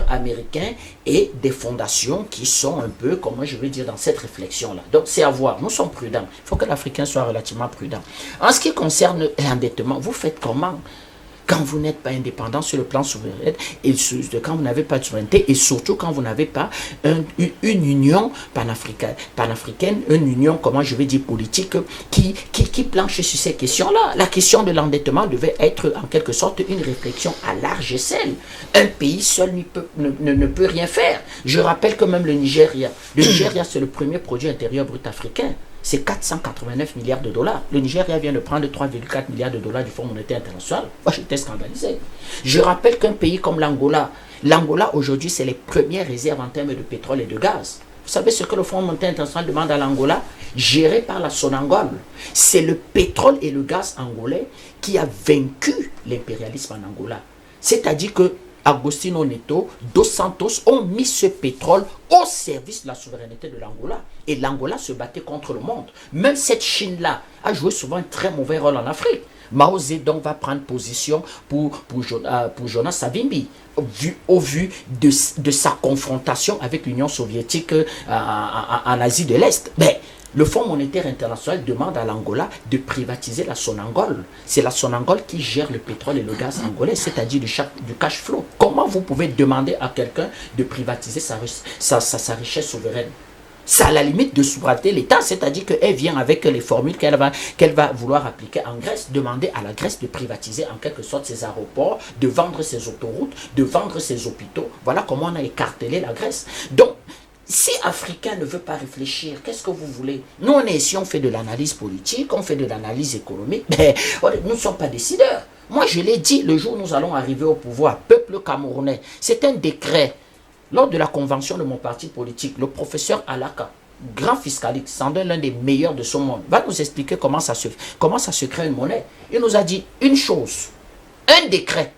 américains et des fondations qui sont un peu, comment je vais dire, dans cette réflexion-là. Donc c'est à voir, nous sommes prudents. Il faut que l'Africain soit relativement prudent. En ce qui concerne l'endettement, vous faites comment ? Quand vous n'êtes pas indépendant sur le plan souverain, et quand vous n'avez pas de souveraineté, et surtout quand vous n'avez pas une union panafricaine, une union, comment je vais dire, politique, qui planche sur ces questions-là. La question de l'endettement devait être en quelque sorte une réflexion à large échelle. Un pays seul ne peut rien faire. Je rappelle que même le Nigeria, c'est le premier produit intérieur brut africain. C'est 489 milliards de dollars. Le Nigeria vient de prendre 3,4 milliards de dollars du Fonds monétaire international. Moi, j'étais scandalisé. Je rappelle qu'un pays comme l'Angola aujourd'hui, c'est les premières réserves en termes de pétrole et de gaz. Vous savez ce que le Fonds monétaire international demande à l'Angola, géré par la Sonangol. C'est le pétrole et le gaz angolais qui a vaincu l'impérialisme en Angola. C'est-à-dire que Agostinho Neto, Dos Santos ont mis ce pétrole au service de la souveraineté de l'Angola. Et l'Angola se battait contre le monde. Même cette Chine-là a joué souvent un très mauvais rôle en Afrique. Mao Zedong va prendre position pour Jonas Savimbi, au vu de sa confrontation avec l'Union soviétique en Asie de l'Est. Mais le Fonds monétaire international demande à l'Angola de privatiser la Sonangol. C'est la Sonangol qui gère le pétrole et le gaz angolais, c'est-à-dire du cash flow. Comment vous pouvez demander à quelqu'un de privatiser sa richesse souveraine? C'est à la limite de souveraineté l'État, c'est-à-dire qu'elle vient avec les formules qu'elle va vouloir appliquer en Grèce, demander à la Grèce de privatiser en quelque sorte ses aéroports, de vendre ses autoroutes, de vendre ses hôpitaux. Voilà comment on a écartelé la Grèce. Donc, si Africain ne veut pas réfléchir, qu'est-ce que vous voulez? Nous, on est ici, on fait de l'analyse politique, on fait de l'analyse économique, mais nous ne sommes pas décideurs. Moi, je l'ai dit, le jour où nous allons arriver au pouvoir, peuple camerounais, c'est un décret. Lors de la convention de mon parti politique, le professeur Alaka, grand fiscaliste, sans doute l'un des meilleurs de son monde, va nous expliquer comment ça se crée une monnaie. Il nous a dit une chose, un décret.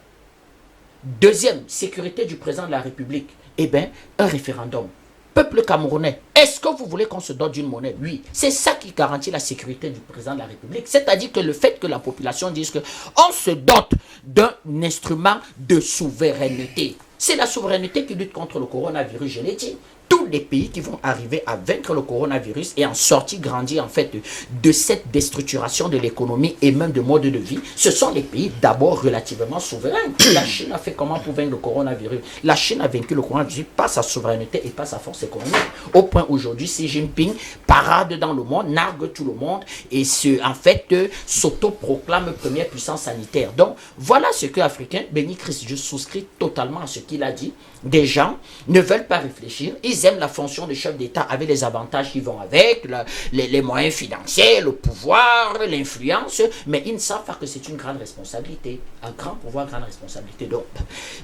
Deuxième, sécurité du président de la République. Eh bien, un référendum. Peuple camerounais, est-ce que vous voulez qu'on se dote d'une monnaie? Oui. C'est ça qui garantit la sécurité du président de la République. C'est-à-dire que le fait que la population dise qu'on se dote d'un instrument de souveraineté. C'est la souveraineté qui lutte contre le coronavirus, je l'ai dit. Tous les pays qui vont arriver à vaincre le coronavirus et en sortir grandir en fait de cette déstructuration de l'économie et même de mode de vie, ce sont les pays d'abord relativement souverains. La Chine a fait comment pour vaincre le coronavirus? La Chine a vaincu le coronavirus par sa souveraineté et par sa force économique. Au point aujourd'hui, Xi Jinping parade dans le monde, nargue tout le monde et s'auto-proclame première puissance sanitaire. Donc voilà ce que l'Africain, Benny Christ, je souscris totalement à ce qu'il a dit. Des gens ne veulent pas réfléchir, ils aiment la fonction de chef d'État avec les avantages qui vont avec, les moyens financiers, le pouvoir, l'influence, mais ils ne savent pas que c'est une grande responsabilité. Un grand pouvoir, grande responsabilité. Donc,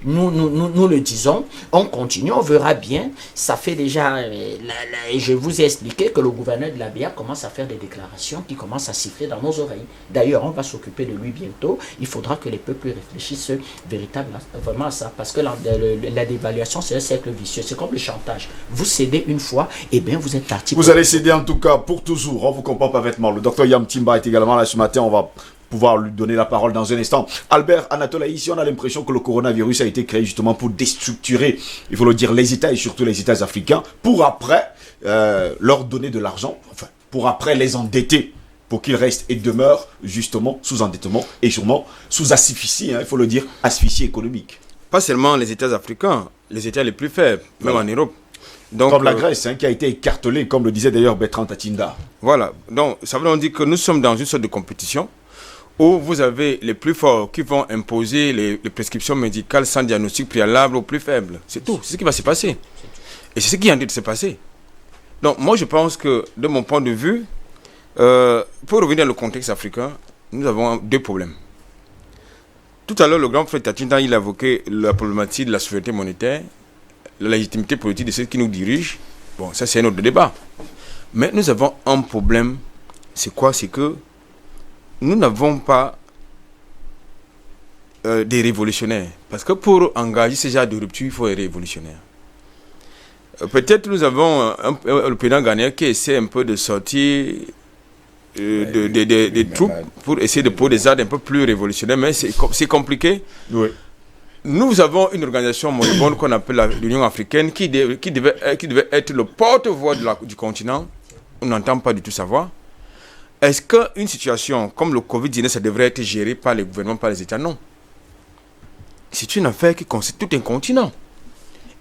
nous le disons, on continue, on verra bien. Ça fait déjà, je vous ai expliqué que le gouverneur de la BIA commence à faire des déclarations qui commencent à siffler dans nos oreilles. D'ailleurs, on va s'occuper de lui bientôt. Il faudra que les peuples réfléchissent vraiment à ça, parce que la dévaluation, c'est un cercle vicieux. C'est comme le chantage. Vous cédez une fois, et bien vous êtes parti. Vous allez céder en tout cas pour toujours. On vous comprend parfaitement. Le docteur Yam Timba est également là ce matin. On va pouvoir lui donner la parole dans un instant. Albert Anatolaï, ici on a l'impression que le coronavirus a été créé justement pour déstructurer, il faut le dire, les États et surtout les États africains, pour après leur donner de l'argent, enfin, pour après les endetter, pour qu'ils restent et demeurent justement sous endettement et sûrement sous asphyxie, il faut le dire, asphyxie économique. Pas seulement les États africains, les États les plus faibles, même en Europe. Donc, comme la Grèce, qui a été écartelée, comme le disait d'ailleurs Bertrand Tatinda. Voilà, donc ça veut dire que nous sommes dans une sorte de compétition où vous avez les plus forts qui vont imposer les prescriptions médicales sans diagnostic préalable aux plus faibles. C'est tout, c'est ce qui va se passer. Et c'est ce qui est en train de se passer. Donc moi je pense que, de mon point de vue, pour revenir dans le contexte africain, nous avons deux problèmes. Tout à l'heure, le grand frère Tatinda, il a évoqué la problématique de la souveraineté monétaire, la légitimité politique de ceux qui nous dirigent. Bon, ça c'est un autre débat. Mais nous avons un problème. C'est quoi? C'est que nous n'avons pas des révolutionnaires. Parce que pour engager ce genre de rupture, il faut être révolutionnaire. Peut-être nous avons le président ghanéen qui essaie un peu de sortir des troupes pour essayer de poser des actes un peu plus révolutionnaires, mais c'est compliqué. Oui. Nous avons une organisation moribonde qu'on appelle l'Union africaine qui devait être le porte-voix du continent. On n'entend pas du tout savoir. Est-ce qu'une situation comme le Covid-19, ça devrait être géré par les gouvernements, par les États? Non. C'est une affaire qui concerne tout un continent.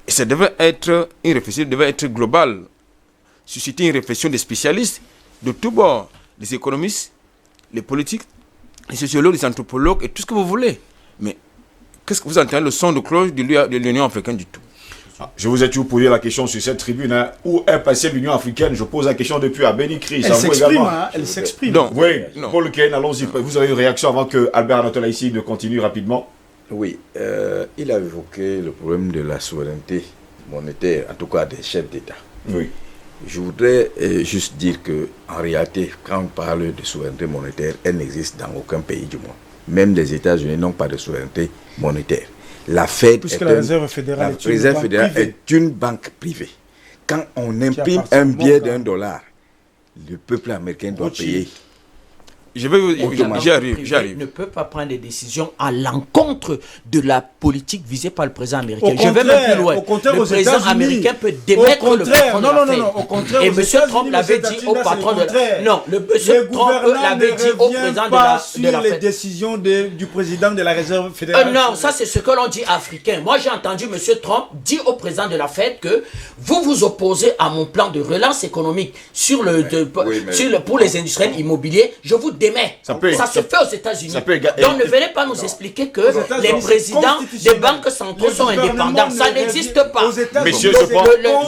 Et ça devrait être une réflexion, devait être globale. Susciter une réflexion des spécialistes de tous bords, les économistes, les politiques, les sociologues, les anthropologues et tout ce que vous voulez. Mais qu'est-ce que vous entendez le son de cloche de l'Union africaine du tout? Je vous ai toujours posé la question sur cette tribune. Où est passée l'Union africaine? Je pose la question depuis à Benny Christ. Elle s'exprime. Oui, Paul Ken, allons-y. Vous avez une réaction avant que Albert Anatolaï ici ne continue rapidement? Oui, il a évoqué le problème de la souveraineté monétaire, en tout cas des chefs d'État. Oui. Je voudrais juste dire qu'en réalité, quand on parle de souveraineté monétaire, elle n'existe dans aucun pays du monde. Même les États-Unis n'ont pas de souveraineté monétaire. La Fed puisque la Réserve fédérale est une banque privée. Quand on imprime un billet d'$1, le peuple américain doit payer. J'arrive. Ne peut pas prendre des décisions à l'encontre de la politique visée par le président américain. Je vais même plus loin. Le président américain peut démettre le patron de la Fed. Au contraire, et M. Trump l'avait dit au patron de la... Non, le M. Trump l'avait dit au président de la les Fed. décisions du président de la Réserve fédérale. Non, ça c'est ce que l'on dit africain. Moi j'ai entendu M. Trump dire au président de la Fed que vous vous opposez à mon plan de relance économique pour les industriels immobiliers. Je vous démets. Ça se fait aux États-Unis. Donc ne venez pas nous expliquer que les présidents des banques centrales sont indépendants. Ça n'existe pas. Messieurs,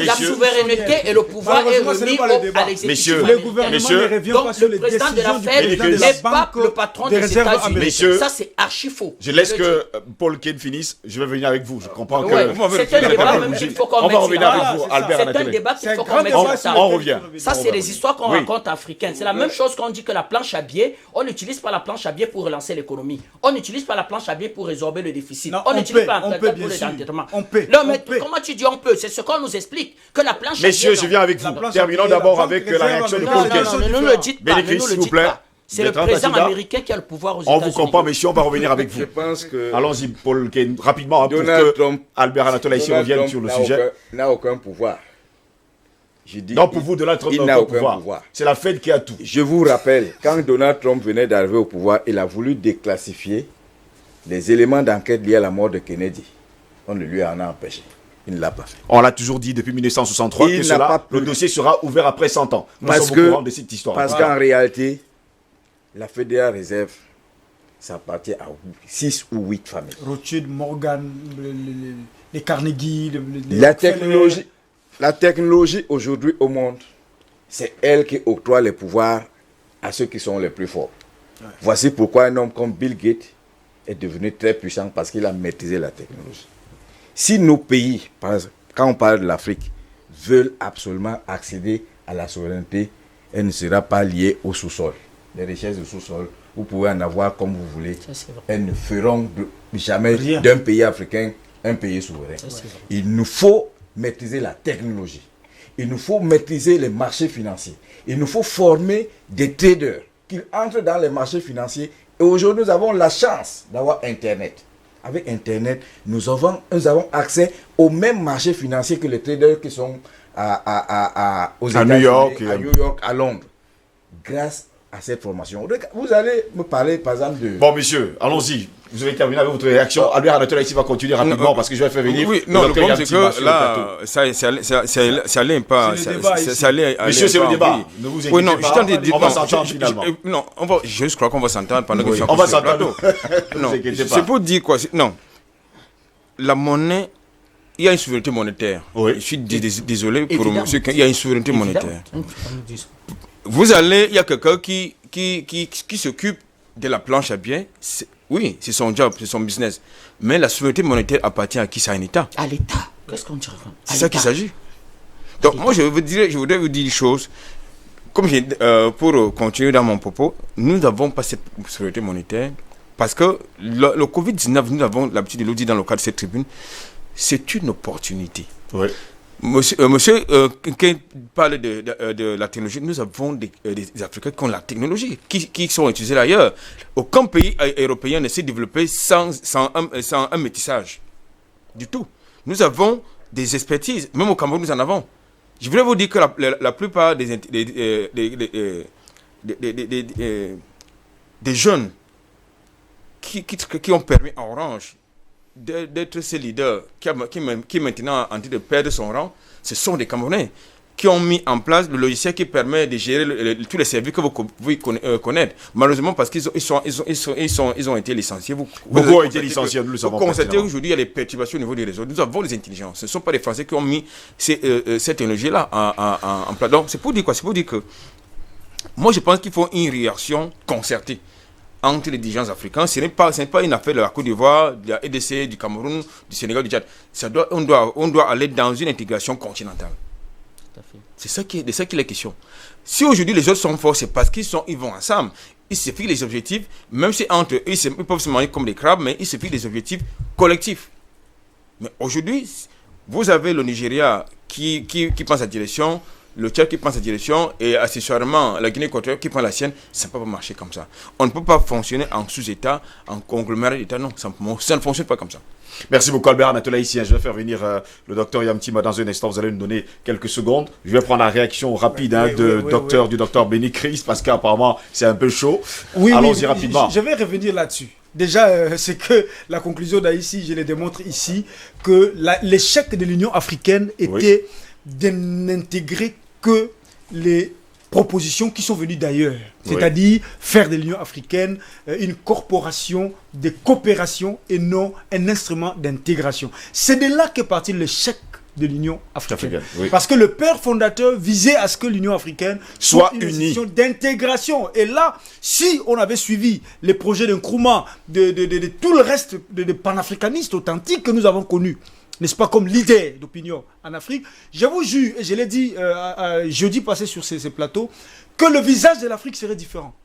la souveraineté et le pouvoir est remis à l'exécutif américain. Donc le président de la Fed n'est pas le patron des États-Unis. Ça c'est archi faux. Je laisse que Paul Ken finisse. Je vais venir avec vous. Je comprends que... C'est un débat qu'il faut qu'on mette. On va revenir avec vous, Albert. C'est un débat qu'il faut qu'on mette sur la table. On revient. Ça, c'est les histoires qu'on raconte africaines. C'est la même chose qu'on dit que la planche à billets, on n'utilise pas la planche à billets pour relancer l'économie. On n'utilise pas la planche à billets pour résorber le déficit. On n'utilise pas la planche à billets pour l'endettement. Non, mais comment tu dis on peut? C'est ce qu'on nous explique. Que la planche à billets... Messieurs, je viens avec vous. Terminons d'abord avec la réaction de Paul Ken. Non, ne nous le dites pas. S'il vous plaît. C'est le président américain qui a le pouvoir aux États-Unis. On vous comprend, messieurs, on va revenir avec vous. Je pense que... Allons-y, Paul Ken, rapidement, pour que Albert Anatole ici revienne sur le sujet. Il n'a aucun pouvoir. Non, pour vous, Donald Trump n'a aucun pouvoir. C'est la Fed qui a tout. Je vous rappelle, quand Donald Trump venait d'arriver au pouvoir, il a voulu déclassifier les éléments d'enquête liés à la mort de Kennedy. On le lui en a empêché. Il ne l'a pas fait. On l'a toujours dit depuis 1963 que le dossier sera ouvert après 100 ans. Nous sommes au courant de cette histoire. Parce qu'en réalité, la Fédérale Réserve, ça appartient à 6 ou 8 familles. Rothschild, Morgan, les Carnegie, La technologie aujourd'hui au monde, c'est elle qui octroie les pouvoirs à ceux qui sont les plus forts. Ouais. Voici pourquoi un homme comme Bill Gates est devenu très puissant parce qu'il a maîtrisé la technologie. Si nos pays, quand on parle de l'Afrique, veulent absolument accéder à la souveraineté, elle ne sera pas liée au sous-sol. Les richesses du sous-sol, vous pouvez en avoir comme vous voulez. Elles ne feront jamais d'un pays africain un pays souverain. Il nous faut maîtriser la technologie. Il nous faut maîtriser les marchés financiers. Il nous faut former des traders qui entrent dans les marchés financiers. Et aujourd'hui, nous avons la chance d'avoir Internet. Avec Internet, nous avons accès aux mêmes marchés financiers que les traders qui sont aux États-Unis, New York, à Londres. Grâce à cette formation. Vous allez me parler, par exemple, de... Bon, monsieur, allons-y. Vous avez terminé avec votre réaction. Albert Anatole ici va continuer rapidement parce que je vais faire venir... Oui, non, le problème, c'est que là, ça allait pas... Monsieur, c'est le débat. Ne vous inquiétez pas. On va s'entendre finalement. Non, je crois qu'on va s'entendre pendant que je suis on va s'entendre. Non, c'est pour dire quoi? Non. La monnaie... Il y a une souveraineté monétaire. Oui. Je suis désolé pour monsieur. Il y a une souveraineté monétaire. Vous allez, il y a quelqu'un qui s'occupe de la planche à billets. Oui, c'est son job, c'est son business. Mais la souveraineté monétaire appartient à qui? C'est à un État. À l'État. Qu'est-ce qu'on dirait? C'est ça qu'il s'agit. Donc moi, je voudrais vous dire une chose. Pour continuer dans mon propos, nous n'avons pas cette souveraineté monétaire parce que le Covid-19, nous avons l'habitude de le dire dans le cadre de cette tribune, c'est une opportunité. Oui. Monsieur qui parle de la technologie, nous avons des Africains qui ont la technologie, qui sont utilisés ailleurs. Aucun pays européen ne s'est développé sans un métissage. Du tout. Nous avons des expertises, même au Cameroun nous en avons. Je voulais vous dire que la plupart des jeunes qui ont permis à Orange d'être ces leaders qui est maintenant en train de perdre son rang, ce sont des Camerounais qui ont mis en place le logiciel qui permet de gérer tous les services que vous connaissez. Malheureusement, parce qu'ils ont été licenciés. Beaucoup ont été licenciés, nous le savons. Vous constatez aujourd'hui, il y a des perturbations au niveau des réseaux. Nous avons les intelligences. Ce ne sont pas les Français qui ont mis cette technologie-là en place. Donc, c'est pour dire quoi? C'est pour dire que moi, je pense qu'il faut une réaction concertée entre les dirigeants africains. Ce n'est pas une affaire de la Côte d'Ivoire, de la RDC, du Cameroun, du Sénégal, du Tchad. On doit aller dans une intégration continentale. C'est ça qui est la question. Si aujourd'hui les autres sont forts, c'est parce qu'ils vont ensemble. Ils se fixent les objectifs, même si entre eux, ils peuvent se manger comme des crabes, mais ils se fixent des objectifs collectifs. Mais aujourd'hui, vous avez le Nigeria qui prend sa direction, le Tchad qui prend sa direction et accessoirement la Guinée équatoriale qui prend la sienne, ça ne peut pas marcher comme ça. On ne peut pas fonctionner en sous-État, en conglomérat d'État, non, ça ne fonctionne pas comme ça. Merci beaucoup Albert Anatola ici. Je vais faire venir le docteur Yamtima dans un instant. Vous allez nous donner quelques secondes. Je vais prendre la réaction rapide du docteur Benny Christ parce qu'apparemment c'est un peu chaud. Allons-y rapidement. Je vais revenir là-dessus. Déjà, c'est que la conclusion d'Haïti, je le démontre ici, que l'échec de l'Union africaine était de n'intégrer que les propositions qui sont venues d'ailleurs. C'est-à-dire faire de l'Union africaine une corporation de coopération et non un instrument d'intégration. C'est de là qu'est parti l'échec de l'Union africaine. Parce que le père fondateur visait à ce que l'Union africaine soit une institution d'intégration. Et là, si on avait suivi les projets de Nkrumah, de tout le reste de panafricanistes authentiques que nous avons connus, n'est-ce pas, comme leader d'opinion en Afrique, je vous jure, et je l'ai dit jeudi passé sur ces plateaux, que le visage de l'Afrique serait différent.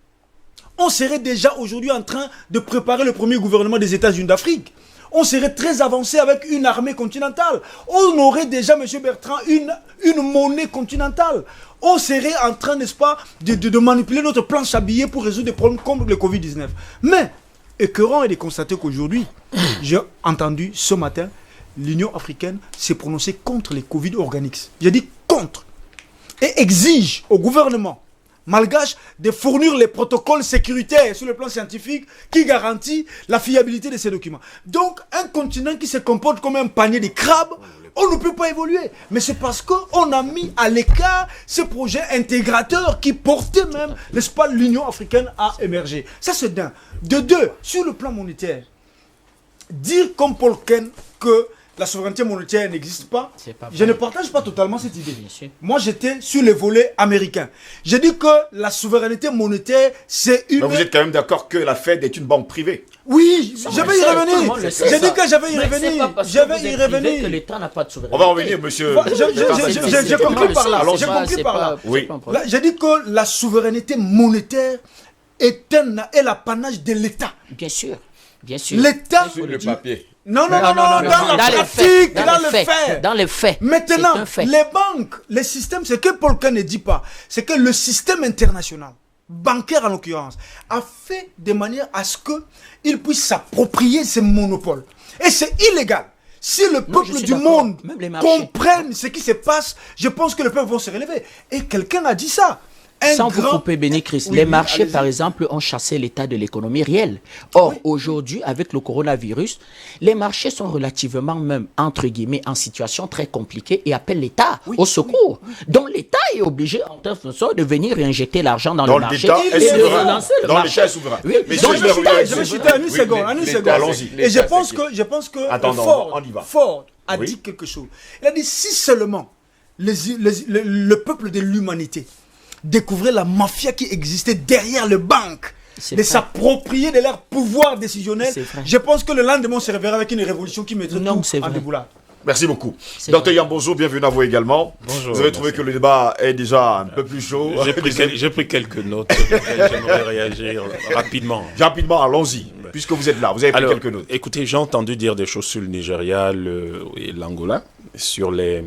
On serait déjà aujourd'hui en train de préparer le premier gouvernement des États-Unis d'Afrique. On serait très avancé avec une armée continentale. On aurait déjà, M. Bertrand, une monnaie continentale. On serait en train, n'est-ce pas, de manipuler notre planche à billets pour résoudre des problèmes comme le Covid-19. Mais, écœurant est de constater qu'aujourd'hui, j'ai entendu ce matin, l'Union africaine s'est prononcée contre les Covid organiques. J'ai dit contre. Et exige au gouvernement malgache de fournir les protocoles sécuritaires sur le plan scientifique qui garantit la fiabilité de ces documents. Donc, un continent qui se comporte comme un panier de crabes, on ne peut pas évoluer. Mais c'est parce qu'on a mis à l'écart ce projet intégrateur qui portait même, n'est-ce pas, l'Union africaine à émerger. Ça, c'est d'un. De deux, sur le plan monétaire, dire comme Paul Ken que la souveraineté monétaire n'existe pas, je ne partage pas totalement cette idée. Moi, j'étais sur le volet américain. J'ai dit que la souveraineté monétaire, c'est une... Donc vous êtes quand même d'accord que la Fed est une banque privée? Oui, je vais y revenir. J'ai dit que j'avais y revenir. Je vais y revenir. Que l'État n'a pas de souveraineté. On va revenir, monsieur. J'ai compris par là. J'ai compris par là. Oui. J'ai dit que la souveraineté monétaire est l'apanage de l'État. Bien sûr. Bien sûr. L'État... Sur le papier. Non, dans la pratique, dans le fait. Dans les faits. Maintenant, les banques, les systèmes, ce que Paul Kahn ne dit pas, c'est que le système international, bancaire en l'occurrence, a fait de manière à ce qu'il puisse s'approprier ces monopoles. Et c'est illégal. Si le peuple du monde comprenne ce qui se passe, je pense que le peuple va se relever. Et quelqu'un a dit ça. Sans vous couper, Béni Christ, les marchés, par exemple, ont chassé l'état de l'économie réelle. Or, aujourd'hui, avec le coronavirus, les marchés sont relativement, même, entre guillemets, en situation très compliquée et appellent l'État au secours. Donc, l'État est obligé, en tant que de venir injecter l'argent dans le marché et de relancer le marché. L'État est souverain. Oui. Mais donc, je vais chuter une seconde. Allons-y. Et je pense que Ford a dit quelque chose. Il a dit, si seulement le peuple de l'humanité découvrir la mafia qui existait derrière les banques, de s'approprier de leur pouvoir décisionnel, je pense que le lendemain on se réveillera avec une révolution qui mettrait tout en déboulade. Merci beaucoup. Dr Yambozo, bienvenue à vous également. Bonjour. Vous avez trouvé que le débat est déjà un peu plus chaud. J'ai pris quelques notes. J'aimerais réagir rapidement. Rapidement, allons-y, puisque vous êtes là. Vous avez pris quelques notes. Écoutez, j'ai entendu dire des choses sur le Nigeria et l'Angola, sur le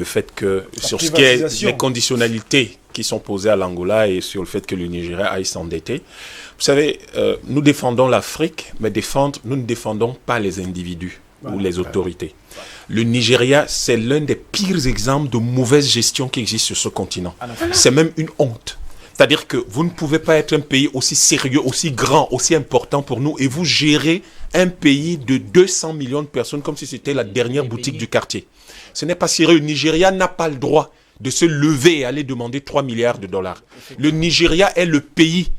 fait que, sur ce qui est les conditionnalités qui sont posées à l'Angola et sur le fait que le Nigeria aille s'endetter. Vous savez, nous défendons l'Afrique, mais nous ne défendons pas les individus ou les autorités. Le Nigeria, c'est l'un des pires exemples de mauvaise gestion qui existe sur ce continent. C'est même une honte. C'est-à-dire que vous ne pouvez pas être un pays aussi sérieux, aussi grand, aussi important pour nous et vous gérez un pays de 200 millions de personnes comme si c'était la dernière boutique du quartier. Ce n'est pas sérieux. Le Nigeria n'a pas le droit de se lever et aller demander 3 milliards de dollars. Le Nigeria est le pays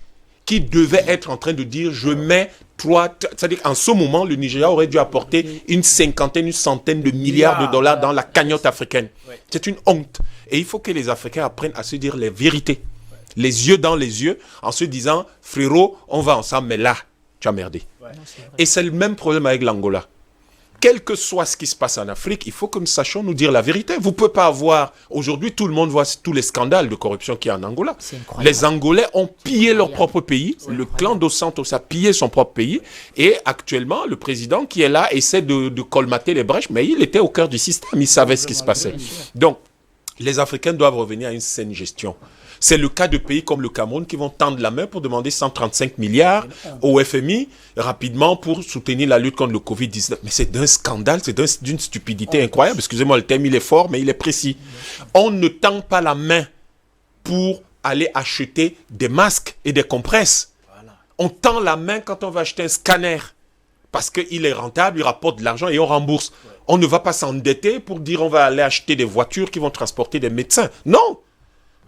qui devait être en train de dire je mets 3... C'est-à-dire qu'en ce moment, le Nigeria aurait dû apporter une centaine de milliards de dollars dans la cagnotte africaine. C'est une honte. Et il faut que les Africains apprennent à se dire les vérités. Les yeux dans les yeux, en se disant frérot, on va ensemble, mais là, tu as merdé. Et c'est le même problème avec l'Angola. Quel que soit ce qui se passe en Afrique, il faut que nous sachions nous dire la vérité. Vous ne pouvez pas avoir... Aujourd'hui, tout le monde voit tous les scandales de corruption qu'il y a en Angola. Les Angolais ont pillé leur propre pays. Le clan dos Santos a pillé son propre pays. Et actuellement, le président qui est là essaie de colmater les brèches. Mais il était au cœur du système. Il savait ce qui se passait. Donc, les Africains doivent revenir à une saine gestion. C'est le cas de pays comme le Cameroun qui vont tendre la main pour demander 135 milliards au FMI rapidement pour soutenir la lutte contre le Covid-19. Mais c'est d'un scandale, c'est d'une stupidité incroyable. Excusez-moi, le thème il est fort, mais il est précis. On ne tend pas la main pour aller acheter des masques et des compresses. On tend la main quand on va acheter un scanner parce qu'il est rentable, il rapporte de l'argent et on rembourse. On ne va pas s'endetter pour dire on va aller acheter des voitures qui vont transporter des médecins. Non!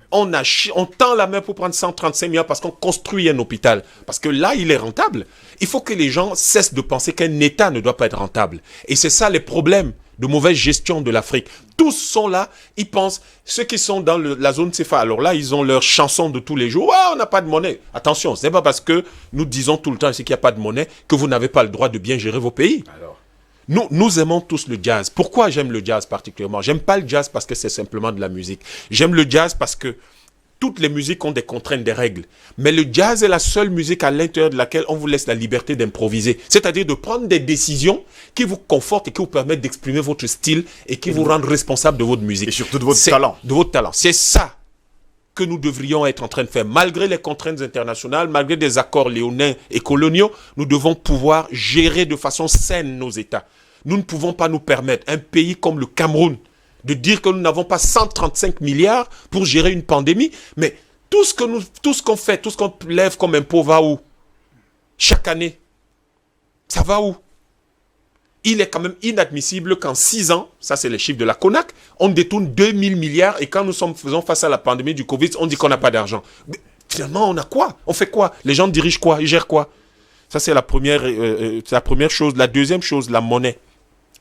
On tend la main pour prendre 135 milliards parce qu'on construit un hôpital. Parce que là, il est rentable. Il faut que les gens cessent de penser qu'un État ne doit pas être rentable. Et c'est ça les problèmes de mauvaise gestion de l'Afrique. Tous sont là, ils pensent, ceux qui sont dans la zone CFA, alors là, ils ont leur chanson de tous les jours. Ah, on n'a pas de monnaie. Attention, ce n'est pas parce que nous disons tout le temps ici qu'il n'y a pas de monnaie que vous n'avez pas le droit de bien gérer vos pays. Alors. Nous aimons tous le jazz. Pourquoi j'aime le jazz particulièrement? J'aime pas le jazz parce que c'est simplement de la musique. J'aime le jazz parce que toutes les musiques ont des contraintes, des règles. Mais le jazz est la seule musique à l'intérieur de laquelle on vous laisse la liberté d'improviser. C'est-à-dire de prendre des décisions qui vous confortent et qui vous permettent d'exprimer votre style et qui vous rendent responsable de votre musique. Et surtout de votre talent. De votre talent. C'est ça que nous devrions être en train de faire. Malgré les contraintes internationales, malgré des accords léonins et coloniaux, nous devons pouvoir gérer de façon saine nos États. Nous ne pouvons pas nous permettre, un pays comme le Cameroun, de dire que nous n'avons pas 135 milliards pour gérer une pandémie. Mais tout ce qu'on fait, tout ce qu'on lève comme impôt va où? Chaque année. Ça va où? Il est quand même inadmissible qu'en 6 ans, ça c'est les chiffres de la CONAC, on détourne 2000 milliards et quand nous faisons face à la pandémie du Covid, on dit qu'on n'a pas d'argent. Mais finalement, on a quoi? On fait quoi? Les gens dirigent quoi? Ils gèrent quoi? Ça c'est la première chose. La deuxième chose, la monnaie.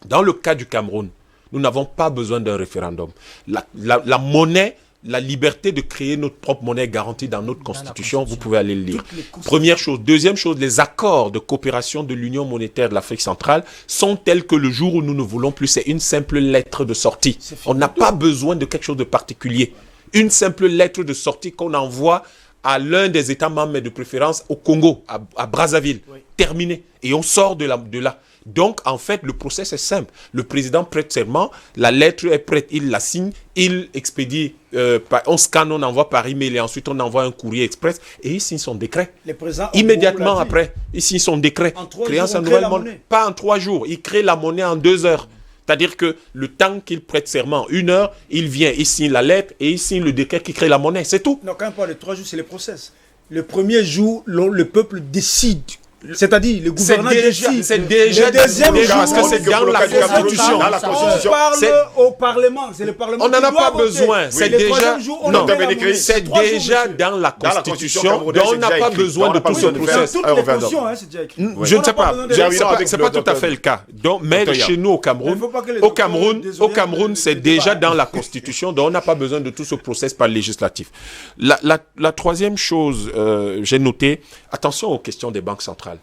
Dans le cas du Cameroun, nous n'avons pas besoin d'un référendum. La monnaie, la liberté de créer notre propre monnaie est garantie dans notre constitution. Vous pouvez aller le lire. Première chose. Deuxième chose, les accords de coopération de l'Union monétaire de l'Afrique centrale sont tels que le jour où nous ne voulons plus, c'est une simple lettre de sortie. On n'a pas besoin de quelque chose de particulier. Une simple lettre de sortie qu'on envoie à l'un des États membres, mais de préférence au Congo, à Brazzaville. Oui. Terminé. Et on sort de là. Donc, en fait, le process est simple. Le président prête serment, la lettre est prête, il la signe, il expédie, on scanne, on envoie par email et ensuite on envoie un courrier express et il signe son décret. Immédiatement après, il signe son décret. Créant sa nouvelle monnaie. Pas en 3 jours, il crée la monnaie en 2 heures. C'est-à-dire que le temps qu'il prête serment, 1 heure, il vient, il signe la lettre et il signe le décret qui crée la monnaie. C'est tout. Non, quand on parle de 3 jours, c'est le process. Le premier jour, le peuple décide. C'est-à-dire, le gouvernement décide. C'est déjà le deuxième jour, parce que c'est dans la Constitution. On parle au Parlement. C'est le Parlement. On n'en a pas besoin. C'est déjà. Non, c'est déjà dans la Constitution. Donc on n'a pas besoin de tout ce process. Toutes les cautions, c'est déjà écrit. Je ne sais pas. C'est pas tout à fait le cas. Mais chez nous au Cameroun, c'est déjà dans la Constitution. Donc on n'a pas besoin de tout ce process par le législatif. La troisième chose, j'ai noté, attention aux questions des banques centrales.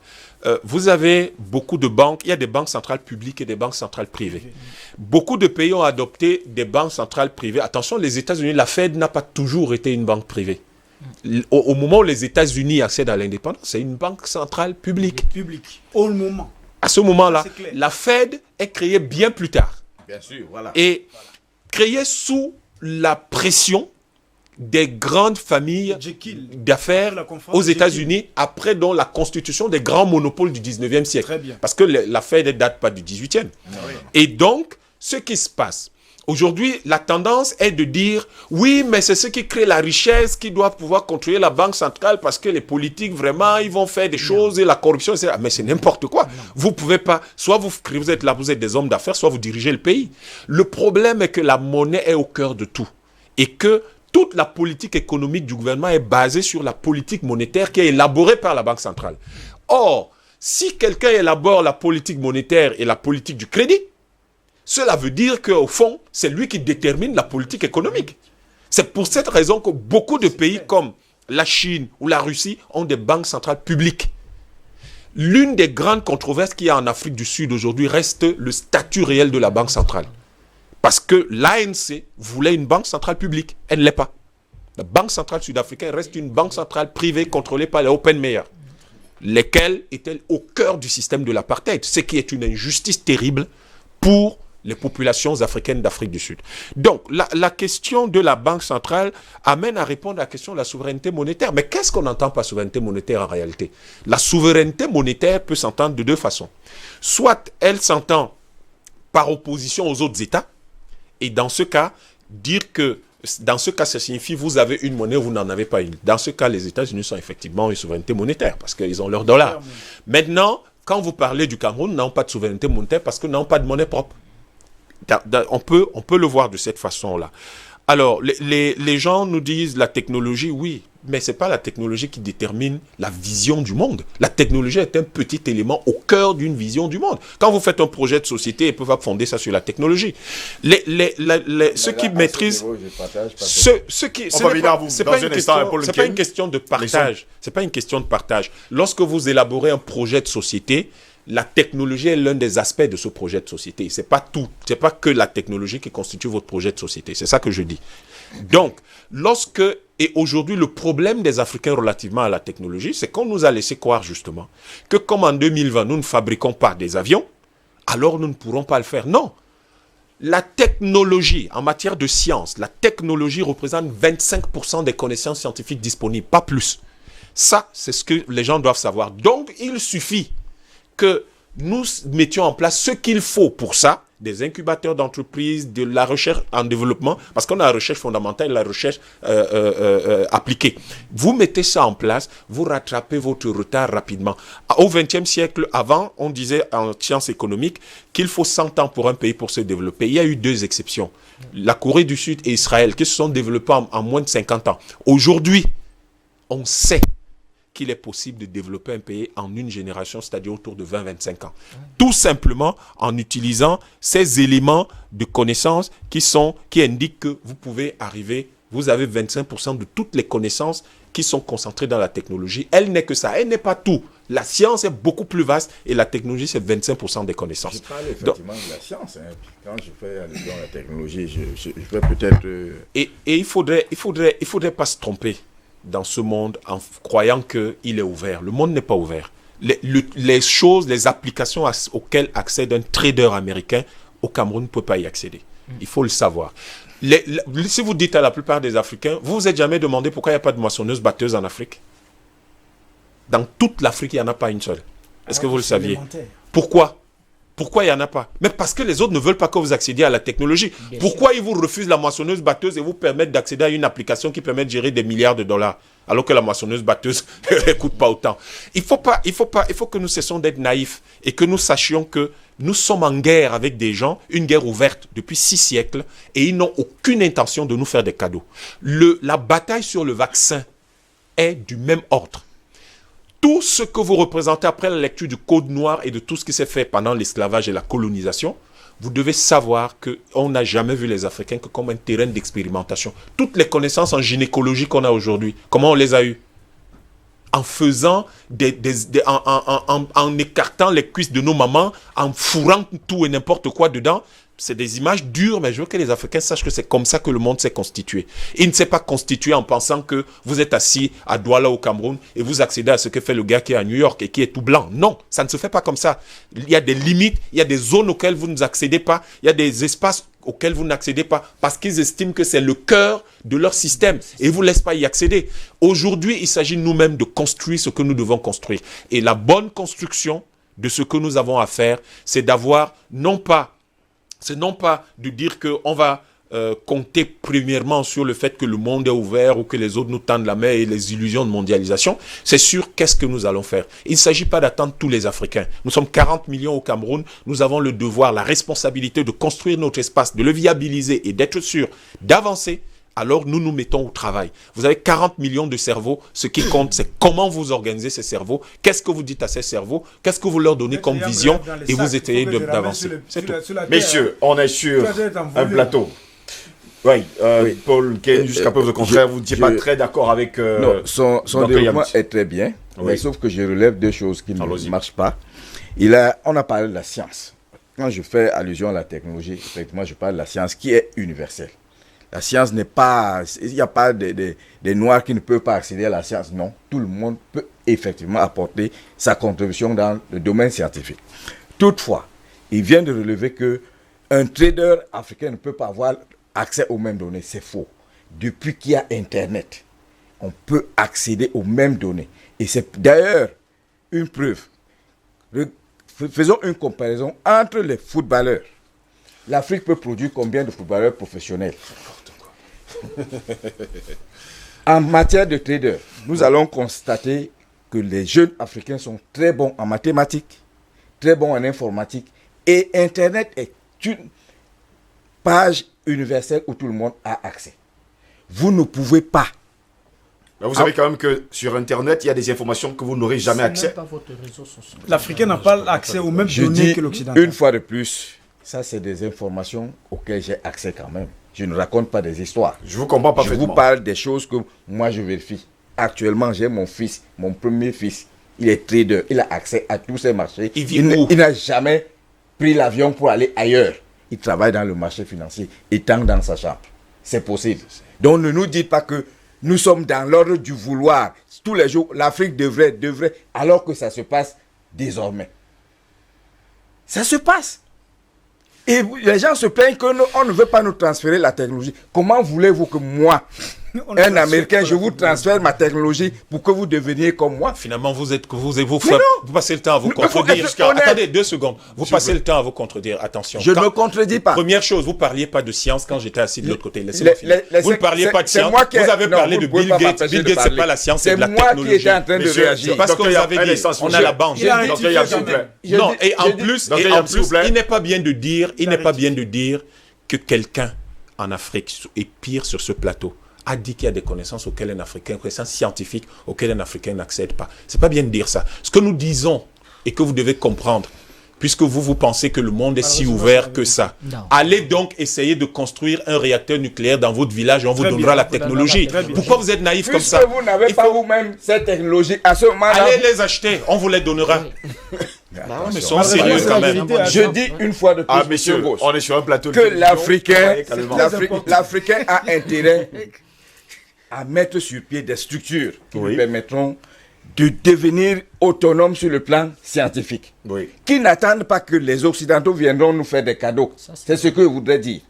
Vous avez beaucoup de banques, il y a des banques centrales publiques et des banques centrales privées. Beaucoup de pays ont adopté des banques centrales privées. Attention, les États-Unis, la Fed n'a pas toujours été une banque privée. Au moment où les États-Unis accèdent à l'indépendance, c'est une banque centrale publique. Au moment. À ce moment-là, la Fed est créée bien plus tard. Bien sûr, voilà. Et créée sous la pression des grandes familles d'affaires aux États-Unis, après donc la constitution des grands monopoles du 19e siècle. Très bien. Parce que la Fed ne date pas du 18e. Ah oui. Et donc, ce qui se passe, aujourd'hui, la tendance est de dire, oui, mais c'est ce qui crée la richesse qui doit pouvoir contrôler la banque centrale parce que les politiques, vraiment, ils vont faire des choses et la corruption, etc. Mais c'est n'importe quoi. Vous pouvez pas, soit vous êtes là, vous êtes des hommes d'affaires, soit vous dirigez le pays. Le problème est que la monnaie est au cœur de tout. Et que toute la politique économique du gouvernement est basée sur la politique monétaire qui est élaborée par la Banque centrale. Or, si quelqu'un élabore la politique monétaire et la politique du crédit, cela veut dire qu'au fond, c'est lui qui détermine la politique économique. C'est pour cette raison que beaucoup de pays comme la Chine ou la Russie ont des banques centrales publiques. L'une des grandes controverses qu'il y a en Afrique du Sud aujourd'hui reste le statut réel de la Banque centrale. Parce que l'ANC voulait une banque centrale publique. Elle ne l'est pas. La banque centrale sud-africaine reste une banque centrale privée contrôlée par les Open Meyer, lesquels étaient au cœur du système de l'apartheid, ce qui est une injustice terrible pour les populations africaines d'Afrique du Sud. Donc, la question de la Banque centrale amène à répondre à la question de la souveraineté monétaire. Mais qu'est-ce qu'on entend par souveraineté monétaire en réalité? La souveraineté monétaire peut s'entendre de deux façons. Soit elle s'entend par opposition aux autres États, et dans ce cas, ça signifie vous avez une monnaie, vous n'en avez pas une. Dans ce cas, les États-Unis sont effectivement une souveraineté monétaire parce qu'ils ont leur dollar. Maintenant, quand vous parlez du Cameroun, nous n'avons pas de souveraineté monétaire parce que nous n'avons pas de monnaie propre. On peut le voir de cette façon-là. Alors, les gens nous disent la technologie, oui, mais ce n'est pas la technologie qui détermine la vision du monde. La technologie est un petit élément au cœur d'une vision du monde. Quand vous faites un projet de société, ils peuvent fonder ça sur la technologie. Ceux qui maîtrisent... C'est pas une question de partage. C'est pas une question de partage. Lorsque vous élaborez un projet de société, la technologie est l'un des aspects de ce projet de société. C'est pas tout. C'est pas que la technologie qui constitue votre projet de société. C'est ça que je dis. Donc, et aujourd'hui, le problème des Africains relativement à la technologie, c'est qu'on nous a laissé croire justement que comme en 2020, nous ne fabriquons pas des avions, alors nous ne pourrons pas le faire. Non. La technologie, en matière de science, la technologie représente 25% des connaissances scientifiques disponibles, pas plus. Ça, c'est ce que les gens doivent savoir. Donc, il suffit que nous mettions en place ce qu'il faut pour ça, des incubateurs d'entreprises, de la recherche en développement, parce qu'on a la recherche fondamentale et la recherche appliquée. Vous mettez ça en place, vous rattrapez votre retard rapidement. Au XXe siècle, avant, on disait en sciences économiques qu'il faut 100 ans pour un pays pour se développer. Il y a eu 2 exceptions. La Corée du Sud et Israël, qui se sont développés en moins de 50 ans. Aujourd'hui, on sait qu'il est possible de développer un pays en une génération, c'est-à-dire autour de 20-25 ans. Tout simplement en utilisant ces éléments de connaissances qui indiquent que vous pouvez arriver, vous avez 25% de toutes les connaissances qui sont concentrées dans la technologie. Elle n'est que ça, elle n'est pas tout. La science est beaucoup plus vaste et la technologie, c'est 25% des connaissances. Je parle effectivement de la science. Quand je fais allusion à la technologie, je vais peut-être... Et il faudrait pas se tromper dans ce monde en croyant qu'il est ouvert. Le monde n'est pas ouvert. Les choses, les applications auxquelles accède un trader américain, au Cameroun ne peut pas y accéder. Il faut le savoir. Si vous dites à la plupart des Africains, vous vous êtes jamais demandé pourquoi il n'y a pas de moissonneuse-batteuse en Afrique? Dans toute l'Afrique, il n'y en a pas une seule. Est-ce que vous le saviez? Pourquoi il n'y en a pas? Mais parce que les autres ne veulent pas que vous accédiez à la technologie. Pourquoi ils vous refusent la moissonneuse-batteuse et vous permettent d'accéder à une application qui permet de gérer des milliards de dollars alors que la moissonneuse-batteuse ne coûte pas autant? Il faut que nous cessions d'être naïfs et que nous sachions que nous sommes en guerre avec des gens, une guerre ouverte depuis 6 siècles, et ils n'ont aucune intention de nous faire des cadeaux. La bataille sur le vaccin est du même ordre. Tout ce que vous représentez après la lecture du Code noir et de tout ce qui s'est fait pendant l'esclavage et la colonisation, vous devez savoir qu'on n'a jamais vu les Africains que comme un terrain d'expérimentation. Toutes les connaissances en gynécologie qu'on a aujourd'hui, comment on les a eues? En faisant en écartant les cuisses de nos mamans, en fourrant tout et n'importe quoi dedans. C'est des images dures, mais je veux que les Africains sachent que c'est comme ça que le monde s'est constitué. Il ne s'est pas constitué en pensant que vous êtes assis à Douala au Cameroun et vous accédez à ce que fait le gars qui est à New York et qui est tout blanc. Non, ça ne se fait pas comme ça. Il y a des limites, il y a des zones auxquelles vous n'accédez pas, il y a des espaces auxquels vous n'accédez pas parce qu'ils estiment que c'est le cœur de leur système et ils ne vous laissent pas y accéder. Aujourd'hui, il s'agit nous-mêmes de construire ce que nous devons construire. Et la bonne construction de ce que nous avons à faire, c'est d'avoir non pas de dire qu'on va compter premièrement sur le fait que le monde est ouvert ou que les autres nous tendent la main et les illusions de mondialisation. C'est sûr, qu'est-ce que nous allons faire? Il ne s'agit pas d'attendre tous les Africains. Nous sommes 40 millions au Cameroun. Nous avons le devoir, la responsabilité de construire notre espace, de le viabiliser et d'être sûr d'avancer. Alors nous nous mettons au travail. Vous avez 40 millions de cerveaux. Ce qui compte, c'est comment vous organisez ces cerveaux. Qu'est-ce que vous dites à ces cerveaux? Qu'est-ce que vous leur donnez comme vision? Et vous essayez d'avancer. C'est tout. Messieurs, on est sur un plateau. Oui, Paul Ken, jusqu'à preuve de contraire, vous n'étiez pas très d'accord avec... non, son développement est très bien, mais sauf que je relève 2 choses qui ne marchent pas. On a parlé de la science. Quand je fais allusion à la technologie, effectivement, je parle de la science qui est universelle. La science n'est pas... Il n'y a pas des Noirs qui ne peuvent pas accéder à la science. Non, tout le monde peut effectivement apporter sa contribution dans le domaine scientifique. Toutefois, il vient de relever que un trader africain ne peut pas avoir accès aux mêmes données. C'est faux. Depuis qu'il y a Internet, on peut accéder aux mêmes données. Et c'est d'ailleurs une preuve. Faisons une comparaison entre les footballeurs. L'Afrique peut produire combien de footballeurs professionnels? En matière de trader, nous allons constater que les jeunes Africains sont très bons en mathématiques, très bons en informatique. Et Internet est une page universelle où tout le monde a accès. Vous ne pouvez pas. Vous savez quand même que sur Internet, il y a des informations que vous n'aurez jamais accès. L'Africain n'a pas accès aux mêmes données que l'Occident. Une fois de plus, ça c'est des informations auxquelles j'ai accès quand même. Je ne raconte pas des histoires. Je vous comprends parfaitement. Je vous parle des choses que moi je vérifie. Actuellement, j'ai mon fils, mon premier fils. Il est trader. Il a accès à tous ces marchés. Il n'a jamais pris l'avion pour aller ailleurs. Il travaille dans le marché financier, étant dans sa chambre. C'est possible. Donc ne nous dites pas que nous sommes dans l'ordre du vouloir. Tous les jours, l'Afrique devrait, alors que ça se passe désormais. Ça se passe. Et les gens se plaignent qu'on ne veut pas nous transférer la technologie. Comment voulez-vous que moi, un Américain, je vous transfère ma technologie pour que vous deveniez comme moi? Finalement, vous passez le temps à vous contredire. Attendez 2 secondes. Vous passez le temps à vous contredire. Attention. Je ne me contredis pas. Première chose, vous ne parliez pas de science quand j'étais assis de l'autre côté. Laissez-moi finir. Vous ne parliez pas de science. Vous avez parlé de Bill Gates. Bill Gates, ce n'est pas la science, c'est de la technologie. C'est moi qui étais en train de réagir. Parce que vous avez dit, on a la bande. Non, et en plus, il n'est pas bien de dire que quelqu'un en Afrique, et pire sur ce plateau, a dit qu'il y a des connaissances auxquelles un Africain, connaissances scientifiques auxquelles un Africain n'accède pas. C'est pas bien de dire ça. Ce que nous disons et que vous devez comprendre, puisque vous pensez que le monde est si ouvert que ça, allez donc essayer de construire un réacteur nucléaire dans votre village et on vous donnera la technologie. Pourquoi vous êtes naïf comme ça? Puisque vous n'avez pas vous-même cette technologie à ce moment-là. Allez les acheter, on vous les donnera. Mais soyons sérieux quand même. Je dis une fois de plus, messieurs, on est sur un plateau de que l'Africain a intérêt à mettre sur pied des structures qui lui permettront de devenir autonome sur le plan scientifique. Qui n'attendent pas que les Occidentaux viendront nous faire des cadeaux. C'est ce que je voudrais dire.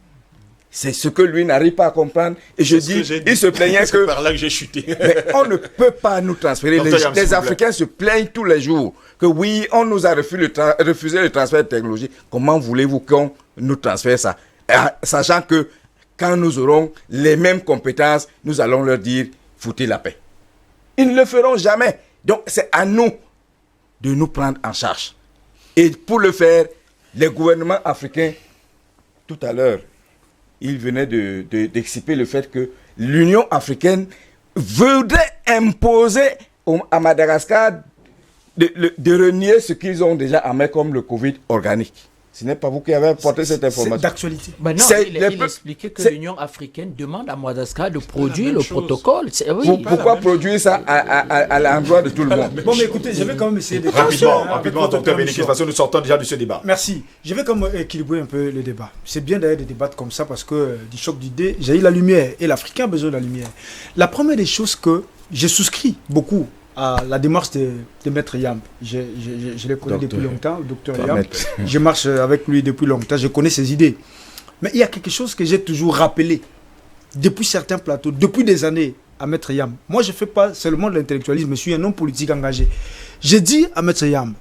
C'est ce que lui n'arrive pas à comprendre. Et je dis, il se plaignait que... C'est par là que j'ai chuté. Mais on ne peut pas nous transférer. Les Africains se plaignent tous les jours que oui, on nous a refusé le transfert de technologie. Comment voulez-vous qu'on nous transfère ça? Sachant que quand nous aurons les mêmes compétences, nous allons leur dire, foutez la paix. Ils ne le feront jamais. Donc c'est à nous de nous prendre en charge. Et pour le faire, les gouvernements africains, tout à l'heure, ils venaient d'expliquer le fait que l'Union africaine voudrait imposer à Madagascar de renier ce qu'ils ont déjà à mettre comme le Covid organique. Ce n'est pas vous qui avez apporté cette information. C'est d'actualité. Ben non, il expliquait que l'Union africaine demande à Madagascar de produire le protocole. Pourquoi produire ça à l'endroit de tout le monde? Bon, mais écoutez, je vais quand même essayer de... Rapidement, docteur Bénédicte, parce que nous sortons déjà de ce débat. Merci. Je vais quand même équilibrer un peu le débat. C'est bien d'ailleurs de débattre comme ça parce que du choc d'idées, j'ai eu la lumière et l'Africain a besoin de la lumière. La première des choses que j'ai souscrit beaucoup à la démarche de Maître Yamb. Je l'ai connu depuis longtemps, le docteur Yamb. Je marche avec lui depuis longtemps, je connais ses idées. Mais il y a quelque chose que j'ai toujours rappelé depuis certains plateaux, depuis des années à Maître Yamb. Moi, je ne fais pas seulement de l'intellectualisme, je suis un homme politique engagé. J'ai dit à Maître Yamb,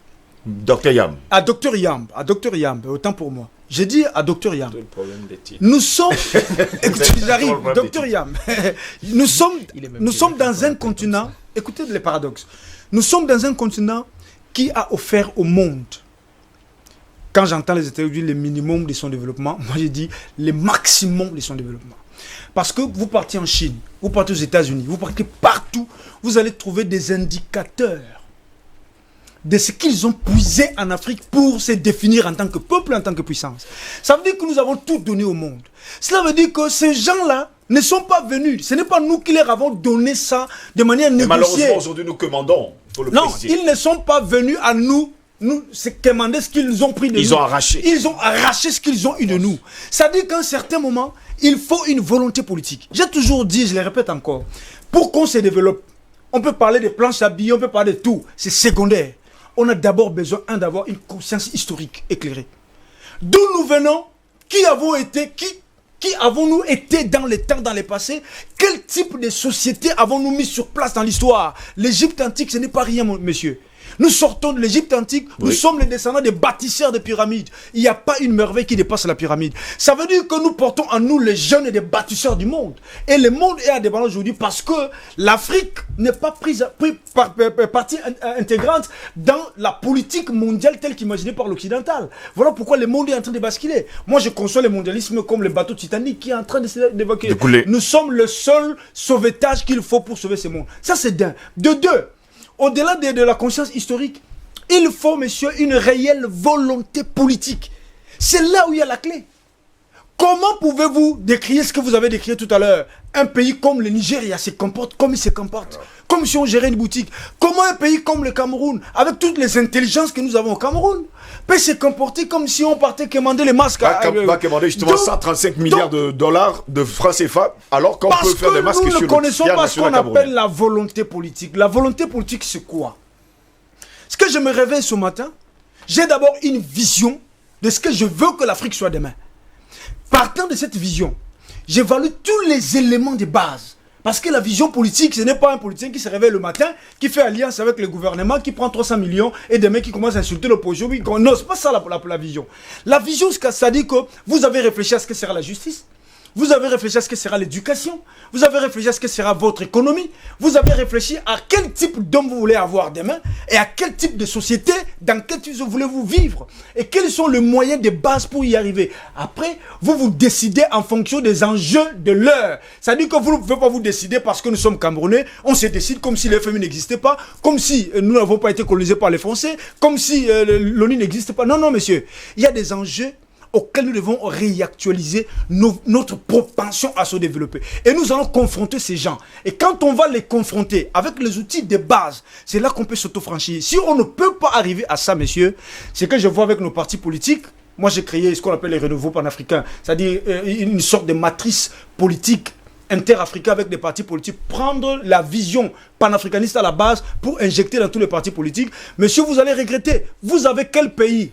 Docteur Yamb. À Docteur Yamb, autant pour moi. J'ai dit à Docteur Yamb, nous sommes, écoutez, j'arrive, Docteur Yamb, nous sommes dans un continent, écoutez les paradoxes, nous sommes dans un continent qui a offert au monde, quand j'entends les États-Unis, le minimum de son développement, moi j'ai dit le maximum de son développement. Parce que vous partez en Chine, vous partez aux États-Unis, vous partez partout, vous allez trouver des indicateurs de ce qu'ils ont puisé en Afrique pour se définir en tant que peuple, en tant que puissance. Ça veut dire que nous avons tout donné au monde. Cela veut dire que ces gens-là ne sont pas venus. Ce n'est pas nous qui leur avons donné ça de manière négociée. Mais malheureusement, aujourd'hui, nous commandons. Faut le préciser. Ils ne sont pas venus à nous commander ce qu'ils ont pris de nous. Ils ont arraché. Ils ont arraché ce qu'ils ont eu de nous. Ça veut dire qu'à un certain moment, il faut une volonté politique. J'ai toujours dit, je le répète encore, pour qu'on se développe, on peut parler des planches à billets, on peut parler de tout. C'est secondaire. On a d'abord besoin d'avoir une conscience historique éclairée. D'où nous venons, qui avons-nous été dans les temps, dans le passé? Quel type de société avons-nous mis sur place dans l'histoire? L'Égypte antique, ce n'est pas rien, monsieur. Nous sortons de l'Égypte antique, nous sommes les descendants des bâtisseurs de pyramides. Il n'y a pas une merveille qui dépasse la pyramide. Ça veut dire que nous portons en nous les jeunes et des bâtisseurs du monde. Et le monde est à débat aujourd'hui parce que l'Afrique n'est pas prise partie intégrante dans la politique mondiale telle qu'imaginée par l'occidental. Voilà pourquoi le monde est en train de basculer. Moi, je conçois le mondialisme comme le bateau Titanic qui est en train d'évacuer. Nous sommes le seul sauvetage qu'il faut pour sauver ce monde. Ça, c'est d'un. De deux, au-delà de la conscience historique, il faut, monsieur, une réelle volonté politique. C'est là où il y a la clé. Comment pouvez-vous décrire ce que vous avez décrit tout à l'heure? Un pays comme le Nigeria se comporte comme il se comporte, comme si on gérait une boutique. Comment un pays comme le Cameroun, avec toutes les intelligences que nous avons au Cameroun, peut se comporter comme si on partait commander les masques? Va commander justement 135 milliards de dollars de francs CFA, alors qu'on peut faire des masques sur le connaissons pas ce qu'on appelle la volonté politique. La volonté politique, c'est quoi? Ce que je me réveille ce matin, j'ai d'abord une vision de ce que je veux que l'Afrique soit demain. Partant de cette vision, j'évalue tous les éléments de base. Parce que la vision politique, ce n'est pas un politicien qui se réveille le matin, qui fait alliance avec le gouvernement, qui prend 300 millions et demain qui commence à insulter l'opposition. Non, c'est pas ça la vision. La vision, ça dit que vous avez réfléchi à ce que sera la justice. Vous avez réfléchi à ce que sera l'éducation. Vous avez réfléchi à ce que sera votre économie. Vous avez réfléchi à quel type d'homme vous voulez avoir demain et à quel type de société, dans quel type voulez-vous vivre et quels sont les moyens de base pour y arriver. Après, vous décidez en fonction des enjeux de l'heure. Ça dit que vous ne pouvez pas vous décider parce que nous sommes Camerounais. On se décide comme si le FMI n'existait pas, comme si nous n'avons pas été colonisés par les Français, comme si l'ONU n'existait pas. Non, non, monsieur. Il y a des enjeux auxquels nous devons réactualiser notre propension à se développer. Et nous allons confronter ces gens. Et quand on va les confronter avec les outils de base, c'est là qu'on peut s'auto-franchir. Si on ne peut pas arriver à ça, messieurs, c'est que je vois avec nos partis politiques. Moi, j'ai créé ce qu'on appelle les renouveaux panafricains, c'est-à-dire une sorte de matrice politique interafricain avec des partis politiques, prendre la vision panafricaniste à la base pour injecter dans tous les partis politiques. Monsieur, vous allez regretter. Vous avez quel pays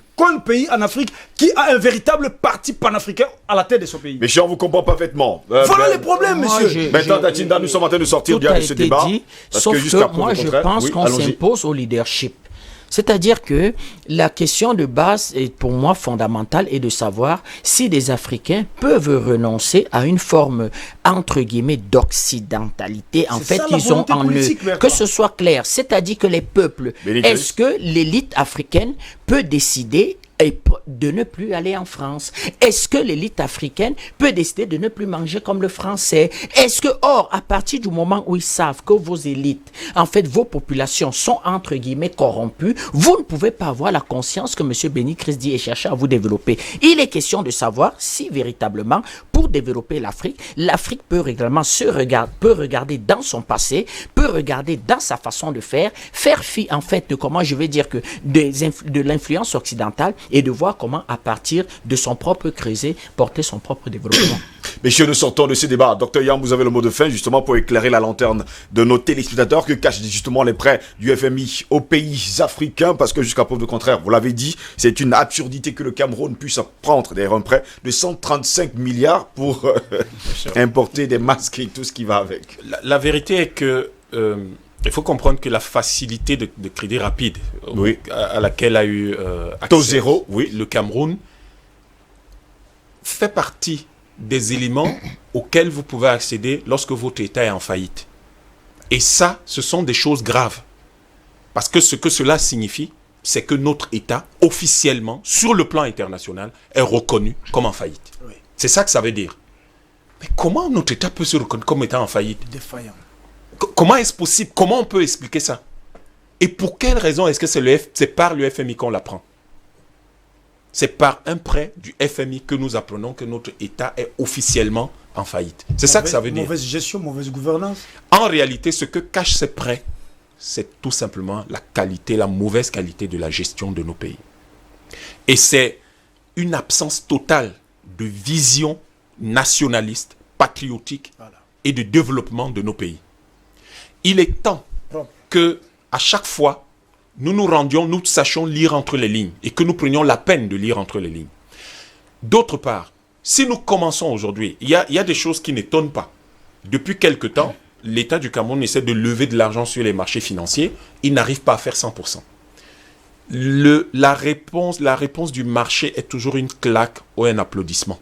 en Afrique qui a un véritable parti panafricain à la tête de ce pays? Mais on vous comprend parfaitement. Voilà les problèmes, monsieur. Maintenant, Tatinda, nous sommes en train de sortir de ce débat. Sauf que moi, je pense qu'on s'impose au leadership. C'est-à-dire que la question de base est pour moi fondamentale est de savoir si des Africains peuvent renoncer à une forme entre guillemets d'occidentalité en fait qu'ils ont en eux. Que ce soit clair, c'est-à-dire que les peuples, est-ce que l'élite africaine peut décider de ne plus aller en France? Est-ce que l'élite africaine peut décider de ne plus manger comme le français? Est-ce que, or, à partir du moment où ils savent que vos élites, en fait, vos populations sont entre guillemets corrompues, vous ne pouvez pas avoir la conscience que M. Béni Christi est cherché à vous développer. Il est question de savoir si véritablement, pour développer l'Afrique, l'Afrique peut régulièrement peut regarder dans son passé, peut regarder dans sa façon de faire fi en fait de comment je vais dire que de l'influence occidentale et de voir comment, à partir de son propre creuset, porter son propre développement. Messieurs, nous sortons de ce débat. Docteur Yam, vous avez le mot de fin, justement, pour éclairer la lanterne de nos téléspectateurs que cachent justement les prêts du FMI aux pays africains, parce que jusqu'à preuve du contraire, vous l'avez dit, c'est une absurdité que le Cameroun puisse prendre d'ailleurs un prêt de 135 milliards pour importer des masques et tout ce qui va avec. La vérité est que il faut comprendre que la facilité de crédit rapide à laquelle a eu accès taux zéro, le Cameroun fait partie des éléments auxquels vous pouvez accéder lorsque votre État est en faillite. Et ça, ce sont des choses graves. Parce que ce que cela signifie, c'est que notre État, officiellement, sur le plan international, est reconnu comme en faillite. Oui. C'est ça que ça veut dire. Mais comment notre État peut se reconnaître comme étant en faillite? Défaillant. Comment est-ce possible? Comment on peut expliquer ça? Et pour quelle raison est-ce que c'est par le FMI qu'on l'apprend? C'est par un prêt du FMI que nous apprenons que notre État est officiellement en faillite. C'est ça que ça veut dire. Mauvaise gestion, mauvaise gouvernance. En réalité, ce que cachent ces prêts, c'est tout simplement la mauvaise qualité de la gestion de nos pays. Et c'est une absence totale de vision nationaliste, patriotique et de développement de nos pays. Il est temps que, à chaque fois, nous sachions lire entre les lignes et que nous prenions la peine de lire entre les lignes. D'autre part, si nous commençons aujourd'hui, il y a des choses qui n'étonnent pas. Depuis quelque temps, l'État du Cameroun essaie de lever de l'argent sur les marchés financiers. Il n'arrive pas à faire 100%. La réponse du marché est toujours une claque ou un applaudissement.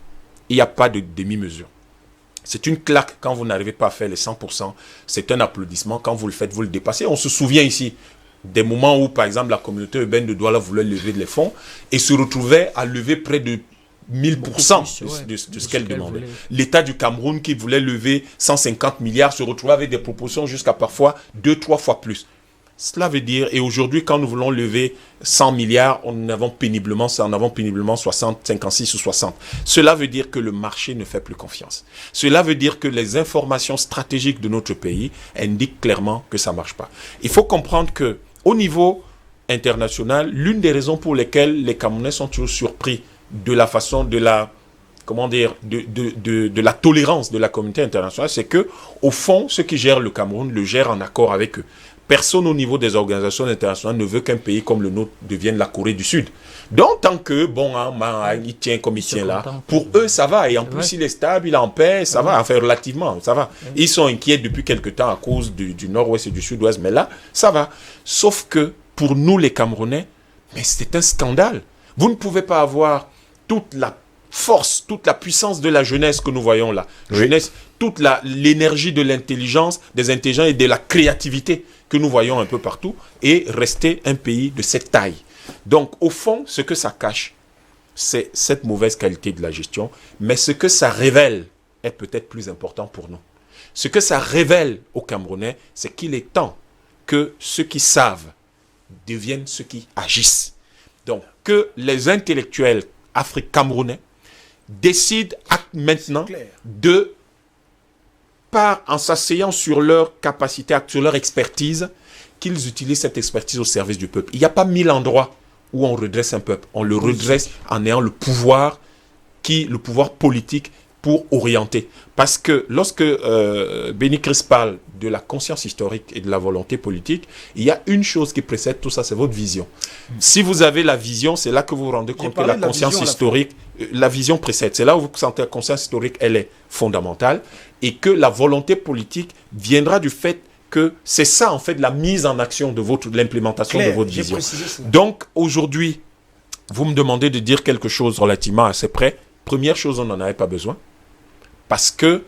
Il n'y a pas de demi-mesure. C'est une claque quand vous n'arrivez pas à faire les 100%. C'est un applaudissement. Quand vous le faites, vous le dépassez. On se souvient ici des moments où, par exemple, la communauté urbaine de Douala voulait lever les fonds et se retrouvait à lever près de 1000% de ce qu'elle demandait. L'État du Cameroun qui voulait lever 150 milliards se retrouvait avec des propositions jusqu'à parfois 2-3 fois plus. Cela veut dire, et aujourd'hui, quand nous voulons lever 100 milliards, en avons péniblement 60, 56 ou 60. Cela veut dire que le marché ne fait plus confiance. Cela veut dire que les informations stratégiques de notre pays indiquent clairement que ça ne marche pas. Il faut comprendre que, au niveau international, l'une des raisons pour lesquelles les Camerounais sont toujours surpris de la façon de la tolérance de la communauté internationale, c'est que, au fond, ceux qui gèrent le Cameroun le gèrent en accord avec eux. Personne au niveau des organisations internationales ne veut qu'un pays comme le nôtre devienne la Corée du Sud. Donc, tant que, il tient comme il tient là, pour eux, ça va. Et en plus, il est stable, il est en paix, ça va. Enfin, relativement, ça va. Ils sont inquiets depuis quelque temps à cause du nord-ouest et du sud-ouest, mais là, ça va. Sauf que, pour nous, les Camerounais, mais c'est un scandale. Vous ne pouvez pas avoir toute la force, toute la puissance de la jeunesse que nous voyons là. Oui. Jeunesse, toute l'énergie de l'intelligence, des intelligents et de la créativité que nous voyons un peu partout, et rester un pays de cette taille. Donc, au fond, ce que ça cache, c'est cette mauvaise qualité de la gestion, mais ce que ça révèle est peut-être plus important pour nous. Ce que ça révèle aux Camerounais, c'est qu'il est temps que ceux qui savent deviennent ceux qui agissent. Donc, que les intellectuels camerounais décident maintenant en s'asseyant sur leur capacité, sur leur expertise, qu'ils utilisent cette expertise au service du peuple. Il n'y a pas 1000 endroits où on redresse un peuple. On le redresse en ayant le pouvoir politique pour orienter. Parce que lorsque Béni Chris parle de la conscience historique et de la volonté politique, il y a une chose qui précède tout ça, c'est votre vision. Si vous avez la vision, c'est là que vous vous rendez compte que la conscience historique, la vision précède. C'est là où vous sentez la conscience historique, elle est fondamentale, et que la volonté politique viendra du fait que c'est ça, en fait, la mise en action de l'implémentation de votre vision. Donc, aujourd'hui, vous me demandez de dire quelque chose relativement à ces prêts. Première chose, on n'en avait pas besoin. Parce que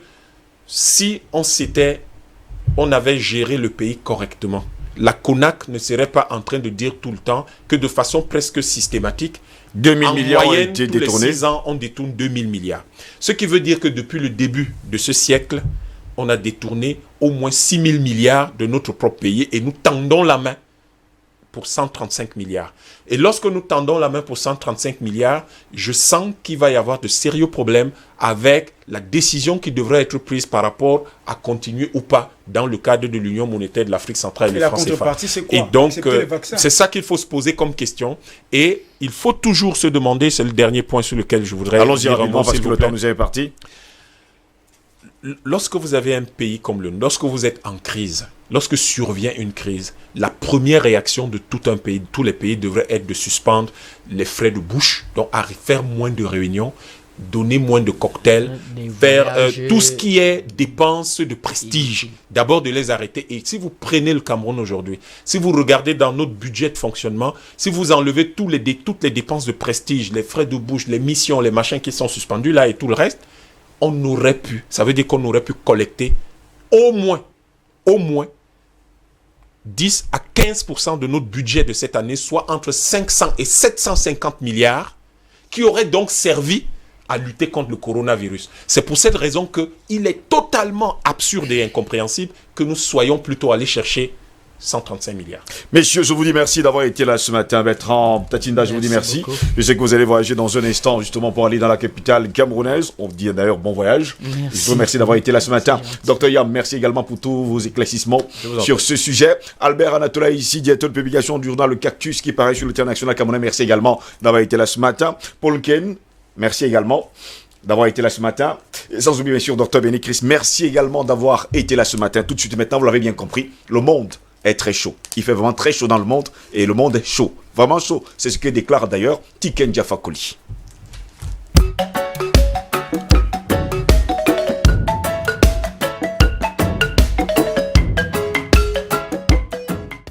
si on avait géré le pays correctement, la CONAC ne serait pas en train de dire tout le temps que de façon presque systématique, 2000 milliards ont été détournés. Les 6 ans, on détourne 2000 milliards. Ce qui veut dire que depuis le début de ce siècle, on a détourné au moins 6000 milliards de notre propre pays et nous tendons la main pour 135 milliards. Et lorsque nous tendons la main pour 135 milliards, je sens qu'il va y avoir de sérieux problèmes avec la décision qui devrait être prise par rapport à continuer ou pas dans le cadre de l'Union monétaire de l'Afrique centrale et de France CFA. Et donc, c'est ça qu'il faut se poser comme question. Et il faut toujours se demander, c'est le dernier point sur lequel je voudrais... Allons-y rapidement parce que le temps nous est parti. Lorsque vous avez un pays comme le nôtre, lorsque vous êtes en crise, lorsque survient une crise, la première réaction de tout un pays, de tous les pays, devrait être de suspendre les frais de bouche, donc à faire moins de réunions, donner moins de cocktails, faire tout ce qui est dépenses de prestige, d'abord de les arrêter. Et si vous prenez le Cameroun aujourd'hui, si vous regardez dans notre budget de fonctionnement, si vous enlevez toutes les dépenses de prestige, les frais de bouche, les missions, les machins qui sont suspendus là et tout le reste, on aurait pu, ça veut dire qu'on aurait pu collecter au moins 10 à 15% de notre budget de cette année, soit entre 500 et 750 milliards, qui auraient donc servi à lutter contre le coronavirus. C'est pour cette raison qu'il est totalement absurde et incompréhensible que nous soyons plutôt allés chercher 135 milliards. Messieurs, je vous dis merci d'avoir été là ce matin. Bertrand Tatinda, je vous dis merci. Beaucoup. Je sais que vous allez voyager dans un instant justement pour aller dans la capitale camerounaise. On vous dit d'ailleurs bon voyage. Merci. Je vous remercie d'avoir été là ce matin. Dr Yam, merci également pour tous vos éclaircissements sur ce sujet. Albert Anatola ici, directeur de publication du journal Le Cactus qui paraît sur le terrain national camerounais. Merci également d'avoir été là ce matin. Paul Ken, merci également d'avoir été là ce matin. Et sans oublier bien sûr Dr Béni Chris, merci également d'avoir été là ce matin. Tout de suite maintenant, vous l'avez bien compris, le monde est très chaud. Il fait vraiment très chaud dans le monde et le monde est chaud. Vraiment chaud. C'est ce que déclare d'ailleurs Tiken Jah Fakoly.